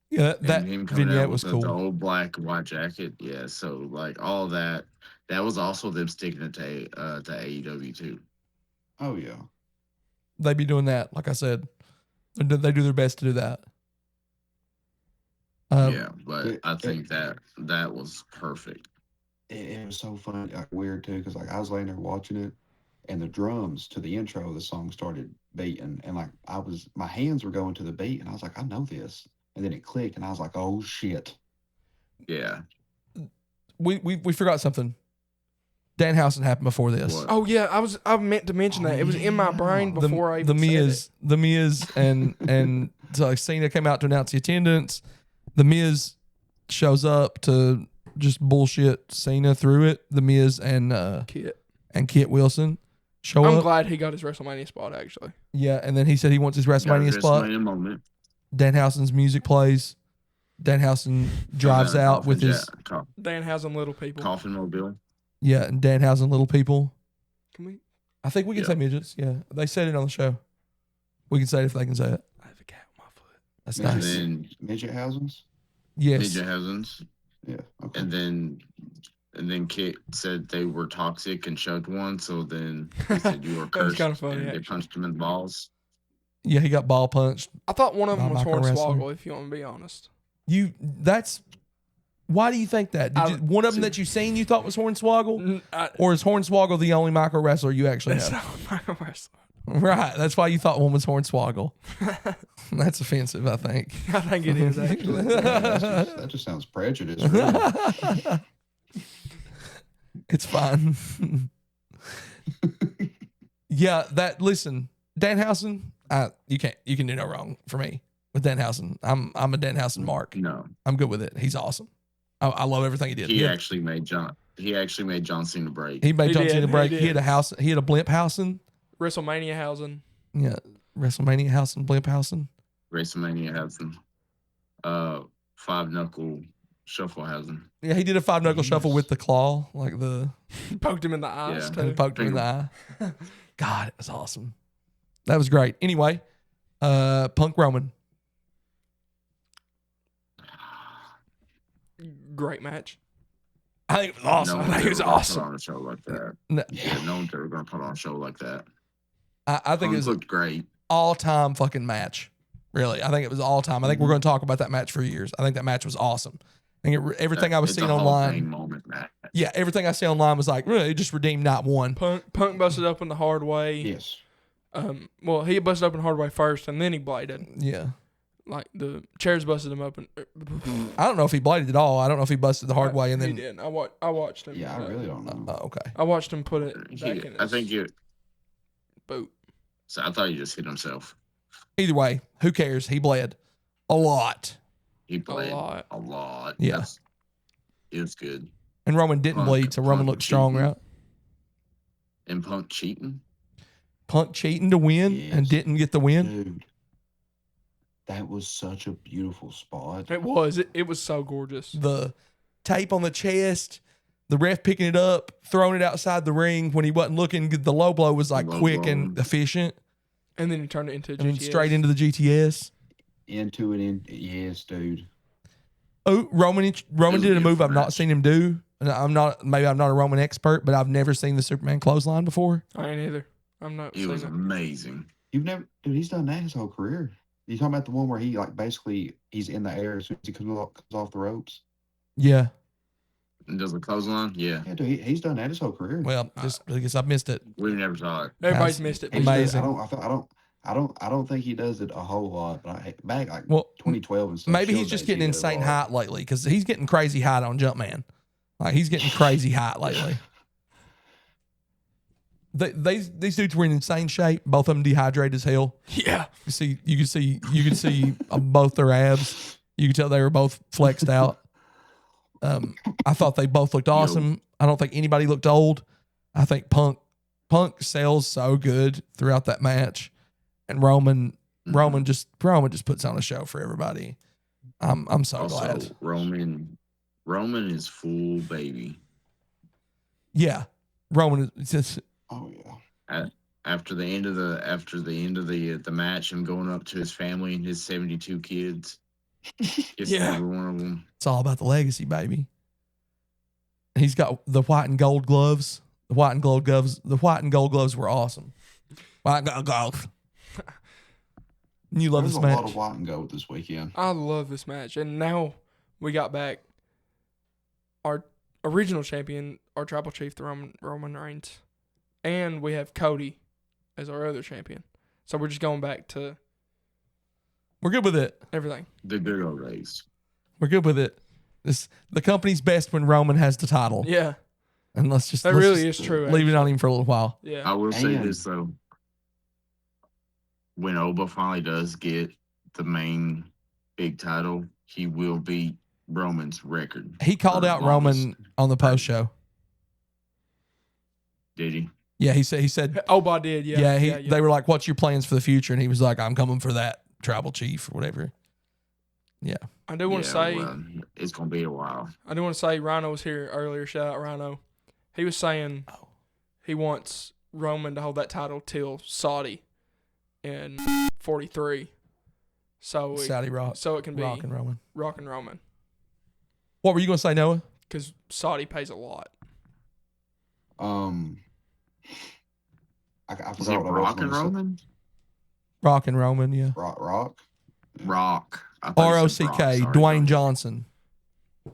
Yeah, that And him coming vignette out was with cool. the old black and white jacket. Yeah, so like all that was also them sticking it to AEW too. Oh, yeah. They be doing that, like I said. They do their best to do that. Yeah, but I think that was perfect. It was so funny, like weird too, because like I was laying there watching it, and the drums to the intro of the song started beating, and like my hands were going to the beat, and I was like, I know this, and then it clicked, and I was like, oh shit. Yeah. We forgot something. Danhausen happened before this. What? Oh yeah, I meant to mention that. It was in my brain before I even said it. The Miz and so like Cena came out to announce the attendance. The Miz shows up to just bullshit Cena through it. The Miz and Kit Wilson show up. I'm glad he got his WrestleMania spot actually. Yeah, and then he said he wants his WrestleMania spot. WrestleMania moment. Danhausen's music plays. Danhausen drives out with his Danhausen little people. Coffin mobile. Yeah, and Danhausen little people. Can we? I think we can say midgets. Yeah, they said it on the show. We can say it if they can say it. I have a cat on my foot. That's And nice. then Midget Housens? Yes. Ninja Cousins. Yeah. Okay. And then Kit said they were toxic and shoved one. So then he said you were That was cursed. kinda funny, and they actually. punched him in the balls. Yeah, he got ball punched. I thought one of them was Michael Wrestler. Hornswoggle, if you want to be honest. Why do you think that? One of them that you seen you thought was Hornswoggle? That's Or is Hornswoggle the only micro wrestler you actually have? not Michael Wrestler. Right. That's why you thought one was Hornswoggle. That's offensive, I think. I think it is actually. That just sounds prejudiced. Really. It's fine. Yeah, listen, Danhausen, you can do no wrong for me with Danhausen. I'm a Danhausen mark. No. I'm good with it. He's awesome. I love everything he did. He actually made John Cena break. He made He John did, Cena break. he He had a Blimphausen. WrestleMania Hausen. Yeah, WrestleMania Hausen, Blimphausen. WrestleMania has him. 5-knuckle shuffle has him. Yeah, he did a 5-knuckle shuffle with the claw, like the Poked him in the eyes, Yeah. and too. poked him in the eye. God, it was awesome. That was great. Anyway, Punk Roman. Great match. I think it was awesome. No I think it was Put awesome. on a show like that. No, Yeah, no one's ever gonna put on a show like that. I think Punk it was looked great. all-time fucking match. Really, I think it was all-time. I think we're going to talk about that match for years. I think that match was awesome. I think everything I was It's seeing a Hall of online. Fame moment, Matt. Yeah, everything I see online was like, really, it just redeemed not one. Punk busted open the hard way. Yes. Well, he busted open the hard way first, and then he bladed. Yeah. Like, the chairs busted him open. I don't know if he bladed at all. I don't know if he busted the hard way and He then. did. I watched him. Yeah, I really don't know. Okay. I watched him put it back in his I think you. boot. So I thought he just hit himself. Either way, who cares? He bled a lot. He played lot. a lot. Yeah. It was good. And Roman didn't Punk- bleed, so Roman Punk looked strong, cheating. right? And Punk cheating. Punk cheating to win and Yes. didn't get the win. Dude. That was such a beautiful spot. It was. It was so gorgeous. The tape on the chest, the ref picking it up, throwing it outside the ring when he wasn't looking. The low blow was like Low quick blow. and efficient. And then he turned it into a and then GTS. straight into the GTS. Yes, dude. Oh, Roman did a move I've not seen him do. And I'm not a Roman expert, but I've never seen the Superman clothesline before. I ain't either. I'm not. It was amazing. You've never, dude. He's done that his whole career. You talking about the one where he like basically he's in the air as soon as he comes off the ropes? Yeah. And does the clothesline? Yeah. Yeah, dude. He's done that his whole career. Well, just I guess I've missed it. We never saw it. Everybody's missed it. Amazing. I don't think he does it a whole lot. But back like 2012 and stuff. Maybe he's just getting insane hot lately because he's getting crazy hot on Jumpman. Like he's getting crazy hot lately. These dudes were in insane shape. Both of them dehydrated as hell. Yeah. You could see both their abs. You could tell they were both flexed out. I thought they both looked awesome. I don't think anybody looked old. I think Punk sells so good throughout that match, and Roman just puts on a show for everybody. I'm so Also, glad. Roman is full baby. Yeah, Roman is just. Oh yeah. After the end of the match, him going up to his family and his 72 kids. Yeah. Every one of them. It's all about the legacy, baby. He's got the white and gold gloves. The white and gold gloves were awesome. White and gold gloves. You love There's this a match. lot of white and gold this weekend. I love this match. And now we got back our original champion, our tribal chief, the Roman Reigns. And we have Cody as our other champion. So we're just going back to We're good with it. everything. The good old days. We're good with it. The company's best when Roman has the title. Yeah. And let's just Is true. leave it on him for a little while. Yeah. I will say this though. When Oba finally does get the main big title, he will beat Roman's record. He called out Roman on the post show. Did he? Yeah, he said Oba did, yeah. Yeah, they were like, "What's your plans for the future?" And he was like, "I'm coming for that tribal chief or whatever." Yeah. I do want to say it's gonna be a while. I do want to say Rhino was here earlier. Shout out Rhino. He was saying he wants Roman to hold that title till Saudi in 43. Saudi Rock. So it can be Rock and Roman. Rock and Roman. What were you going to say, Noah? Because Saudi pays a lot. I Is it forgot what I was Rock and gonna say. Roman? Rock and Roman, yeah. Rock. Rock. I thought you said ROCK, Brock, sorry. Dwayne Johnson.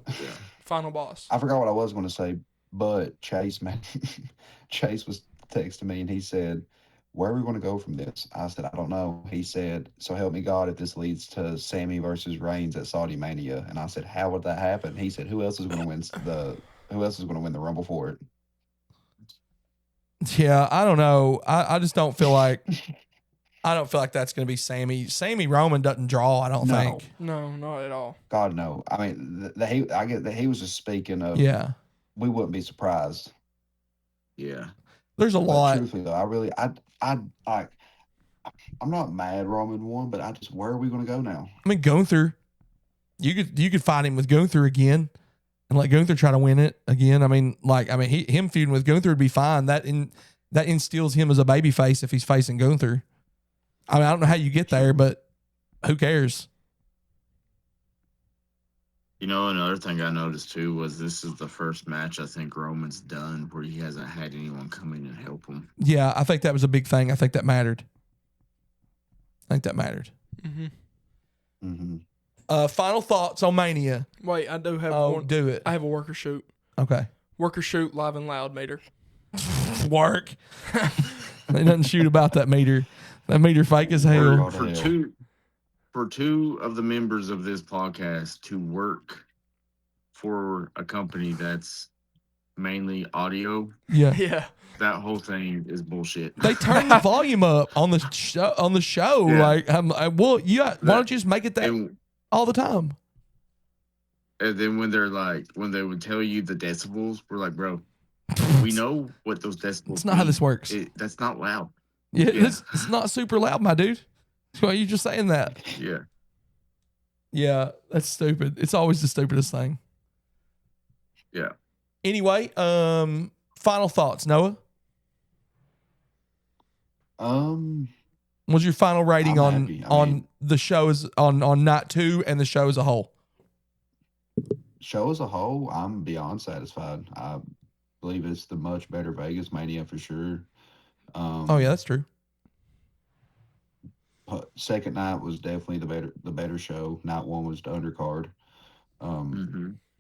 Yeah. Final boss. I forgot what I was going to say, but Chase was texting me and he said, "Where are we going to go from this?" I said, "I don't know." He said, "So help me God if this leads to Sammy versus Reigns at Saudi Mania." And I said, "How would that happen?" He said, Who else is going to win the Rumble for it?" Yeah, I don't know. I just don't feel like that's going to be Sammy. Sammy Roman doesn't draw, I don't think. No, not at all. God, no. I mean, I get that he was just speaking of. Yeah. We wouldn't be surprised. Yeah. There's a But lot. truthfully, though, I'm not mad Roman won, but where are we going to go now? I mean, Gunther, you could fight him with Gunther again and let Gunther try to win it again. Him feuding with Gunther would be fine. That instills him as a babyface if he's facing Gunther. I mean, I don't know how you get there, but who cares? You know, another thing I noticed too was this is the first match I think Roman's done where he hasn't had anyone come in and help him. Yeah, I think that was a big thing. I think that mattered. Mm-hmm. Mm-hmm. Final thoughts on Mania. Wait, I do have Oh, one. do it. I have a worker shoot. Okay. Worker shoot live and loud meter. Work. Ain't nothing shoot about that meter. That meter fake as hell. For two of the members of this podcast to work for a company that's mainly audio, Yeah. Yeah. that whole thing is bullshit. They turn the volume up on the show. Yeah. Why don't you just make it that and, all the time? and then when they would tell you the decibels, we're like, bro, we know what those decibels. It's not how this works. That's not loud. Yeah, Yeah. It's not super loud, my dude. Why are you just saying that? Yeah. Yeah, that's stupid. It's always the stupidest thing. Yeah. Anyway, final thoughts, Noah. What's your final rating I'm happy. I mean, the shows on night 2 and the show as a whole? show as a whole, I'm beyond satisfied. I believe it's the much better Vegas Mania for sure. Oh yeah, that's true. Second night was definitely the better show. Night 1 was the undercard.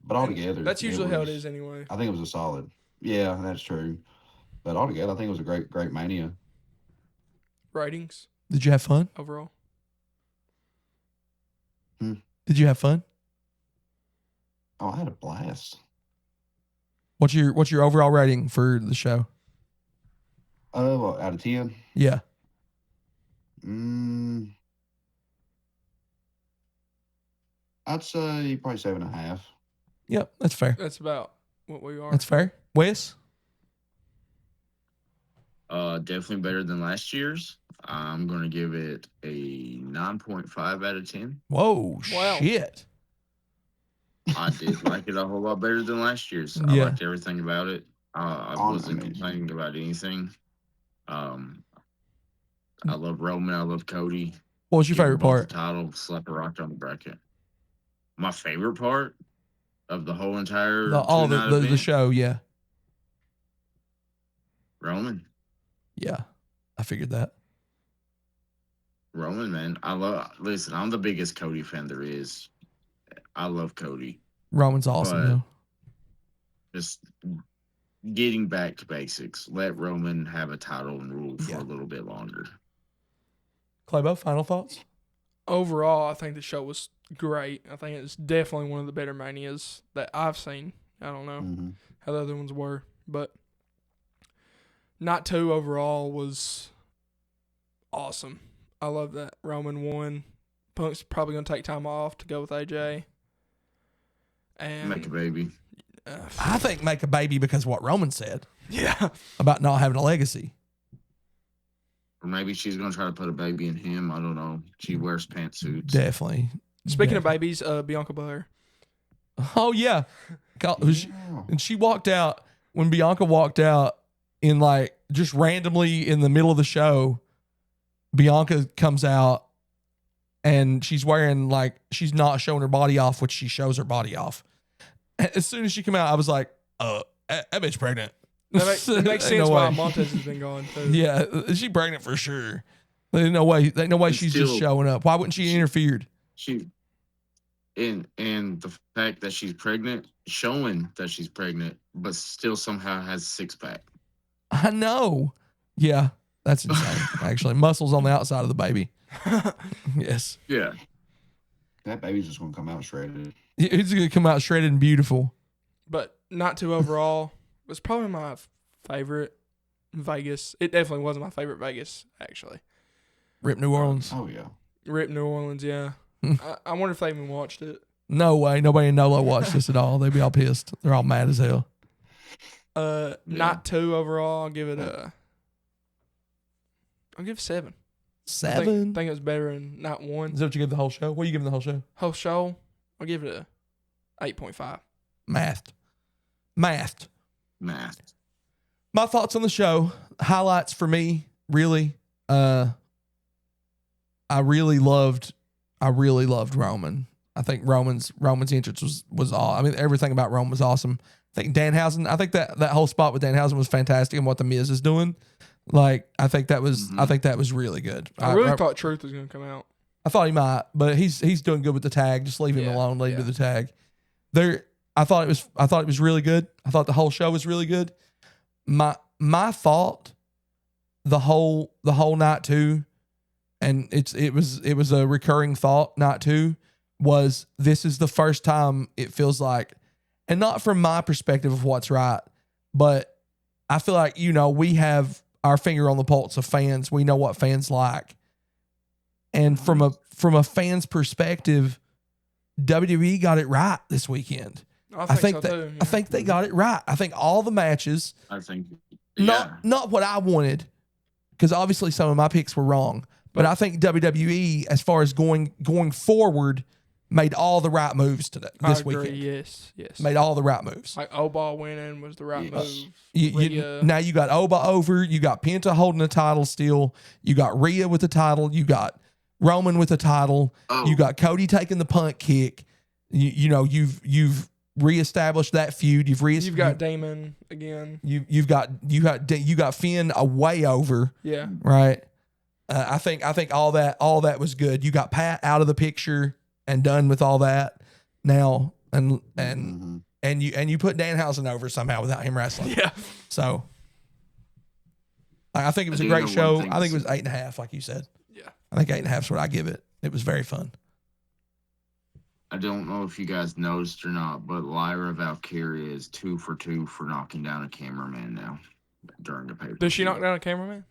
But altogether, That's usually how it is anyway. I think it was a solid. Yeah, that's true. But altogether, I think it was a great Mania. Ratings Did you have fun? overall. Did you have fun? Oh, I had a blast. What's your overall rating for the show? Well, out of 10, Yeah. I'd say probably 7.5. Yep, that's fair. That's about what we are. That's fair. Wes? Definitely better than last year's. I'm going to give it a 9.5 out of 10. Whoa, Wow. shit. I did like it a whole lot better than last year's. I Yeah. liked everything about it. I wasn't complaining about anything. I love Roman. I love Cody. What was your Give favorite them both part? the title, slap a rock on the bracket. My favorite part of the whole entire two-night The event, show, yeah. Roman. Yeah. I figured that. Roman, man. Listen, I'm the biggest Cody fan there is. I love Cody. Roman's awesome, But- though. Just getting back to basics. Let Roman have a title and rule for Yeah. a little bit longer. Claybo, final thoughts? Overall, I think the show was great. I think it's definitely one of the better Manias that I've seen. I don't know how the other ones were, but Night 2 overall was awesome. I love that Roman won. Punk's probably going to take time off to go with AJ. And Make a baby. I think make a baby because of what Roman said yeah. about not having a legacy. Or maybe she's going to try to put a baby in him. I don't know. She wears pantsuits. Definitely. Speaking of babies, Bianca Belair. Oh, yeah. And she walked out, when Bianca walked out in like just randomly in the middle of the show, Bianca comes out and she's wearing like, she's not showing her body off, which she shows her body off. As soon as she came out, I was like, that bitch pregnant. That makes sense no why way. Montez has been gone too. Yeah, she pregnant for sure. There's no way she's just showing up. Why wouldn't she interfered? And the fact that she's pregnant, showing that she's pregnant, but still somehow has a six-pack. I know. Yeah, that's insane. Actually, muscles on the outside of the baby. Yes. Yeah. That baby's just going to come out shredded. It's going to come out shredded and beautiful. But Night 2 overall was probably my favorite Vegas. It definitely wasn't my favorite Vegas, actually. Rip New Orleans. Oh, yeah. Rip New Orleans, yeah. I wonder if they even watched it. No way. Nobody in NOLA watched this at all. They'd be all pissed. They're all mad as hell. Night 2 overall, I'll give it I'll give 7. 7? I think it was better than Night 1. Is that what you give the whole show? What are you giving the whole show? Whole show, I'll give it a 8.5. Mathed. Math. My thoughts on the show. Highlights for me, really. I really loved Roman. I think Roman's entrance was all. I mean, everything about Roman was awesome. I think Danhausen. I think that whole spot with Danhausen was fantastic, and what the Miz is doing. Like, I think that was really good. I really thought Truth was going to come out. I thought he might, but he's doing good with the tag. Just leave him alone. Leave him to the tag. I thought it was really good. I thought the whole show was really good. My thought, the whole night too, and it was a recurring thought. Night two was, this is the first time it feels like, and not from my perspective of what's right, but I feel like, we have our finger on the pulse of fans. We know what fans like, and from a fan's perspective, WWE got it right this weekend. I think they got it right. I think all the matches. I think. Not what I wanted, because obviously some of my picks were wrong. But I think WWE, as far as going forward, made all the right moves this I agree. weekend. Yes. Made all the right moves. Like Oba winning was the right Yes. move. Now you got Oba over. You got Penta holding the title still. You got Rhea with the title. You got Roman with the title. Oh. You got Cody taking the punt kick. You've reestablished that feud. You've got Damon again. You got Finn way over. Yeah. Right. I think all that was good. You got Pat out of the picture and done with all that now, and you put Danhausen over somehow without him wrestling. Yeah. So I think it was a do great know show. one thing I think it to was 8.5, like you said. Yeah. I think 8.5 is what I give it. It was very fun. I don't know if you guys noticed or not, but Lyra Valkyrie is 2 for 2 for knocking down a cameraman now during the paper. Does she knock down a cameraman?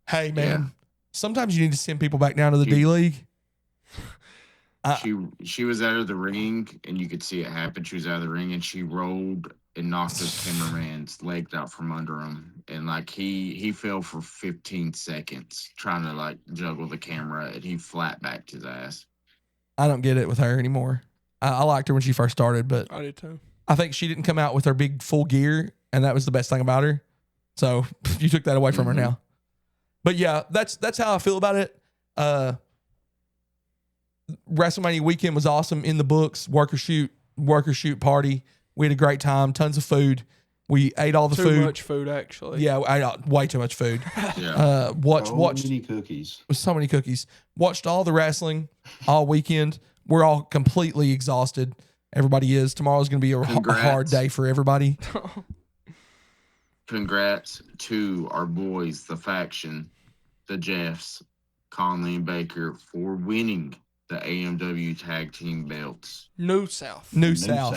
Hey man, Yeah. sometimes you need to send people back down to the D League. She was out of the ring, and you could see it happen. She was out of the ring, and she rolled and knocked this cameraman's legs out from under him, and like he fell for 15 seconds trying to like juggle the camera, and he flat backed his ass. I don't get it with her anymore. I liked her when she first started, but I did too. I think she didn't come out with her big full gear, and that was the best thing about her. So you took that away from her now. But yeah, that's how I feel about it. WrestleMania weekend was awesome in the books. Worker shoot party. We had a great time. Tons of food. We ate all the food. Too much food, actually. Yeah, I ate way too much food. Yeah. Watched many cookies. so many cookies. Watched all the wrestling all weekend. We're all completely exhausted. Everybody is. Tomorrow's going to be a hard day for everybody. Congrats to our boys, the faction, the Jeffs, Conley and Baker, for winning the AMW tag team belts. New South. New South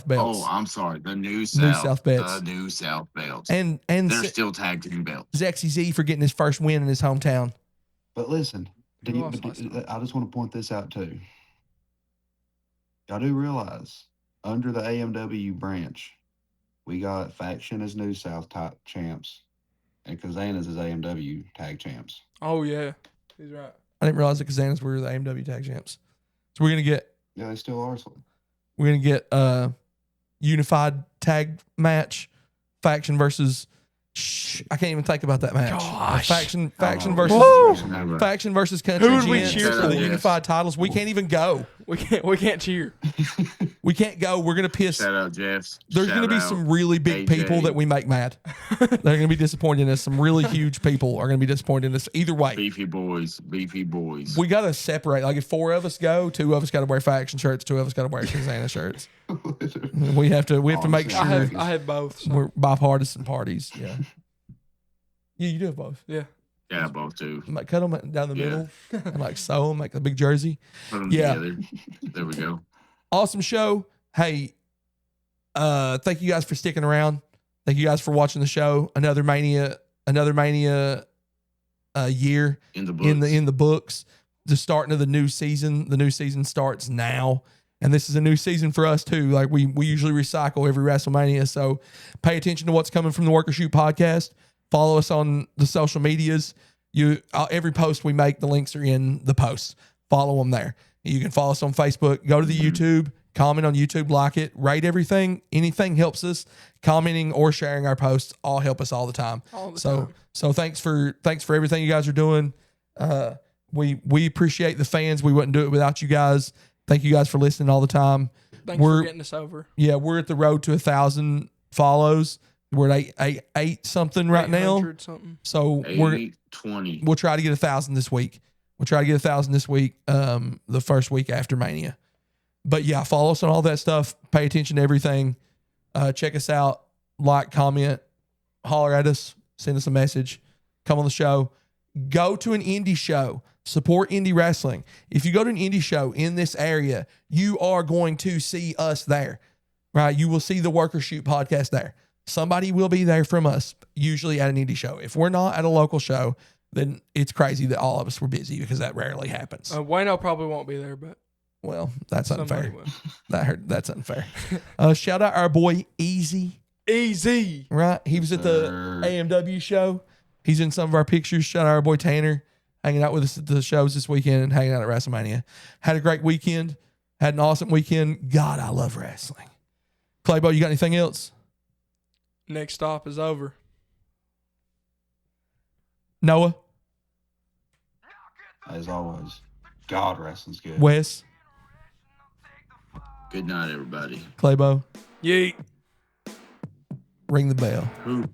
belts. Oh, I'm sorry. The New South. South belts. The New South belts. And they're still tag team belts. Zexy Z for getting his first win in his hometown. But listen, Who lost last time? I just want to point this out too. Y'all do realize under the AMW branch, we got faction as New South top champs, and Kazana's as AMW tag champs. Oh, yeah. He's right. I didn't realize that Kazanas were the AMW tag champs. So we're gonna get Yeah, they still are. unified tag match, faction versus. I can't even think about that match. Gosh. Faction Oh, versus Woo! faction versus country. Who would we gents cheer for the for? unified titles? We can't even go. We can't cheer. We can't go. We're gonna piss. Shout out, Jeffs. There's going to be some really big AJ. people that we make mad. They're going to be disappointed in us. Some really huge people are going to be disappointed in us. Either way, Beefy boys. we got to separate. Like if 4 of us go, 2 of us got to wear faction shirts, 2 of us got to wear Kazana shirts. We have to make I sure I have both. So. we're bipartisan parties. Yeah. Yeah, you do have both. Yeah. Yeah, both too. Like cut them down the Yeah. middle and like sew them, like the big jersey. Put them Yeah. together. There we go. Awesome show. Hey, thank you guys for sticking around. Thank you guys for watching the show. Another Mania year In the books. in the books. The starting of the new season. The new season starts now. And this is a new season for us too. Like we usually recycle every WrestleMania. So pay attention to what's coming from the Worker Shoot podcast. Follow us on the social medias. Every post we make, the links are in the posts. Follow them there. You can follow us on Facebook. Go to the YouTube. Comment on YouTube. Like it. Rate everything. Anything helps us. Commenting or sharing our posts all help us all the time. So thanks for everything you guys are doing. We appreciate the fans. We wouldn't do it without you guys. Thank you guys for listening all the time. Thanks for getting us over. Yeah, we're at the road to 1,000 follows. We're at eight something right now. 800 something. So 820. we'll try to get 1,000 this week. The first week after Mania. But yeah, follow us on all that stuff. Pay attention to everything. Check us out. Like, comment, holler at us, send us a message. Come on the show. Go to an indie show. Support indie wrestling. If you go to an indie show in this area, you are going to see us there, right? You will see the Worker Shoot podcast there. Somebody will be there from us, usually at an indie show. If we're not at a local show, then it's crazy that all of us were busy because that rarely happens. Wayno probably won't be there, but Well, that's somebody unfair. will. That's unfair. Shout out our boy Easy, Easy. right? He was at the AMW show. He's in some of our pictures. Shout out our boy Tanner. hanging out with us at the shows this weekend and hanging out at WrestleMania. Had a great weekend. Had an awesome weekend. God, I love wrestling. Claybo, you got anything else? Next stop is over. Noah? As always, God, wrestling's good. Wes? Good night, everybody. Claybo? Yeet. Ring the bell. Who?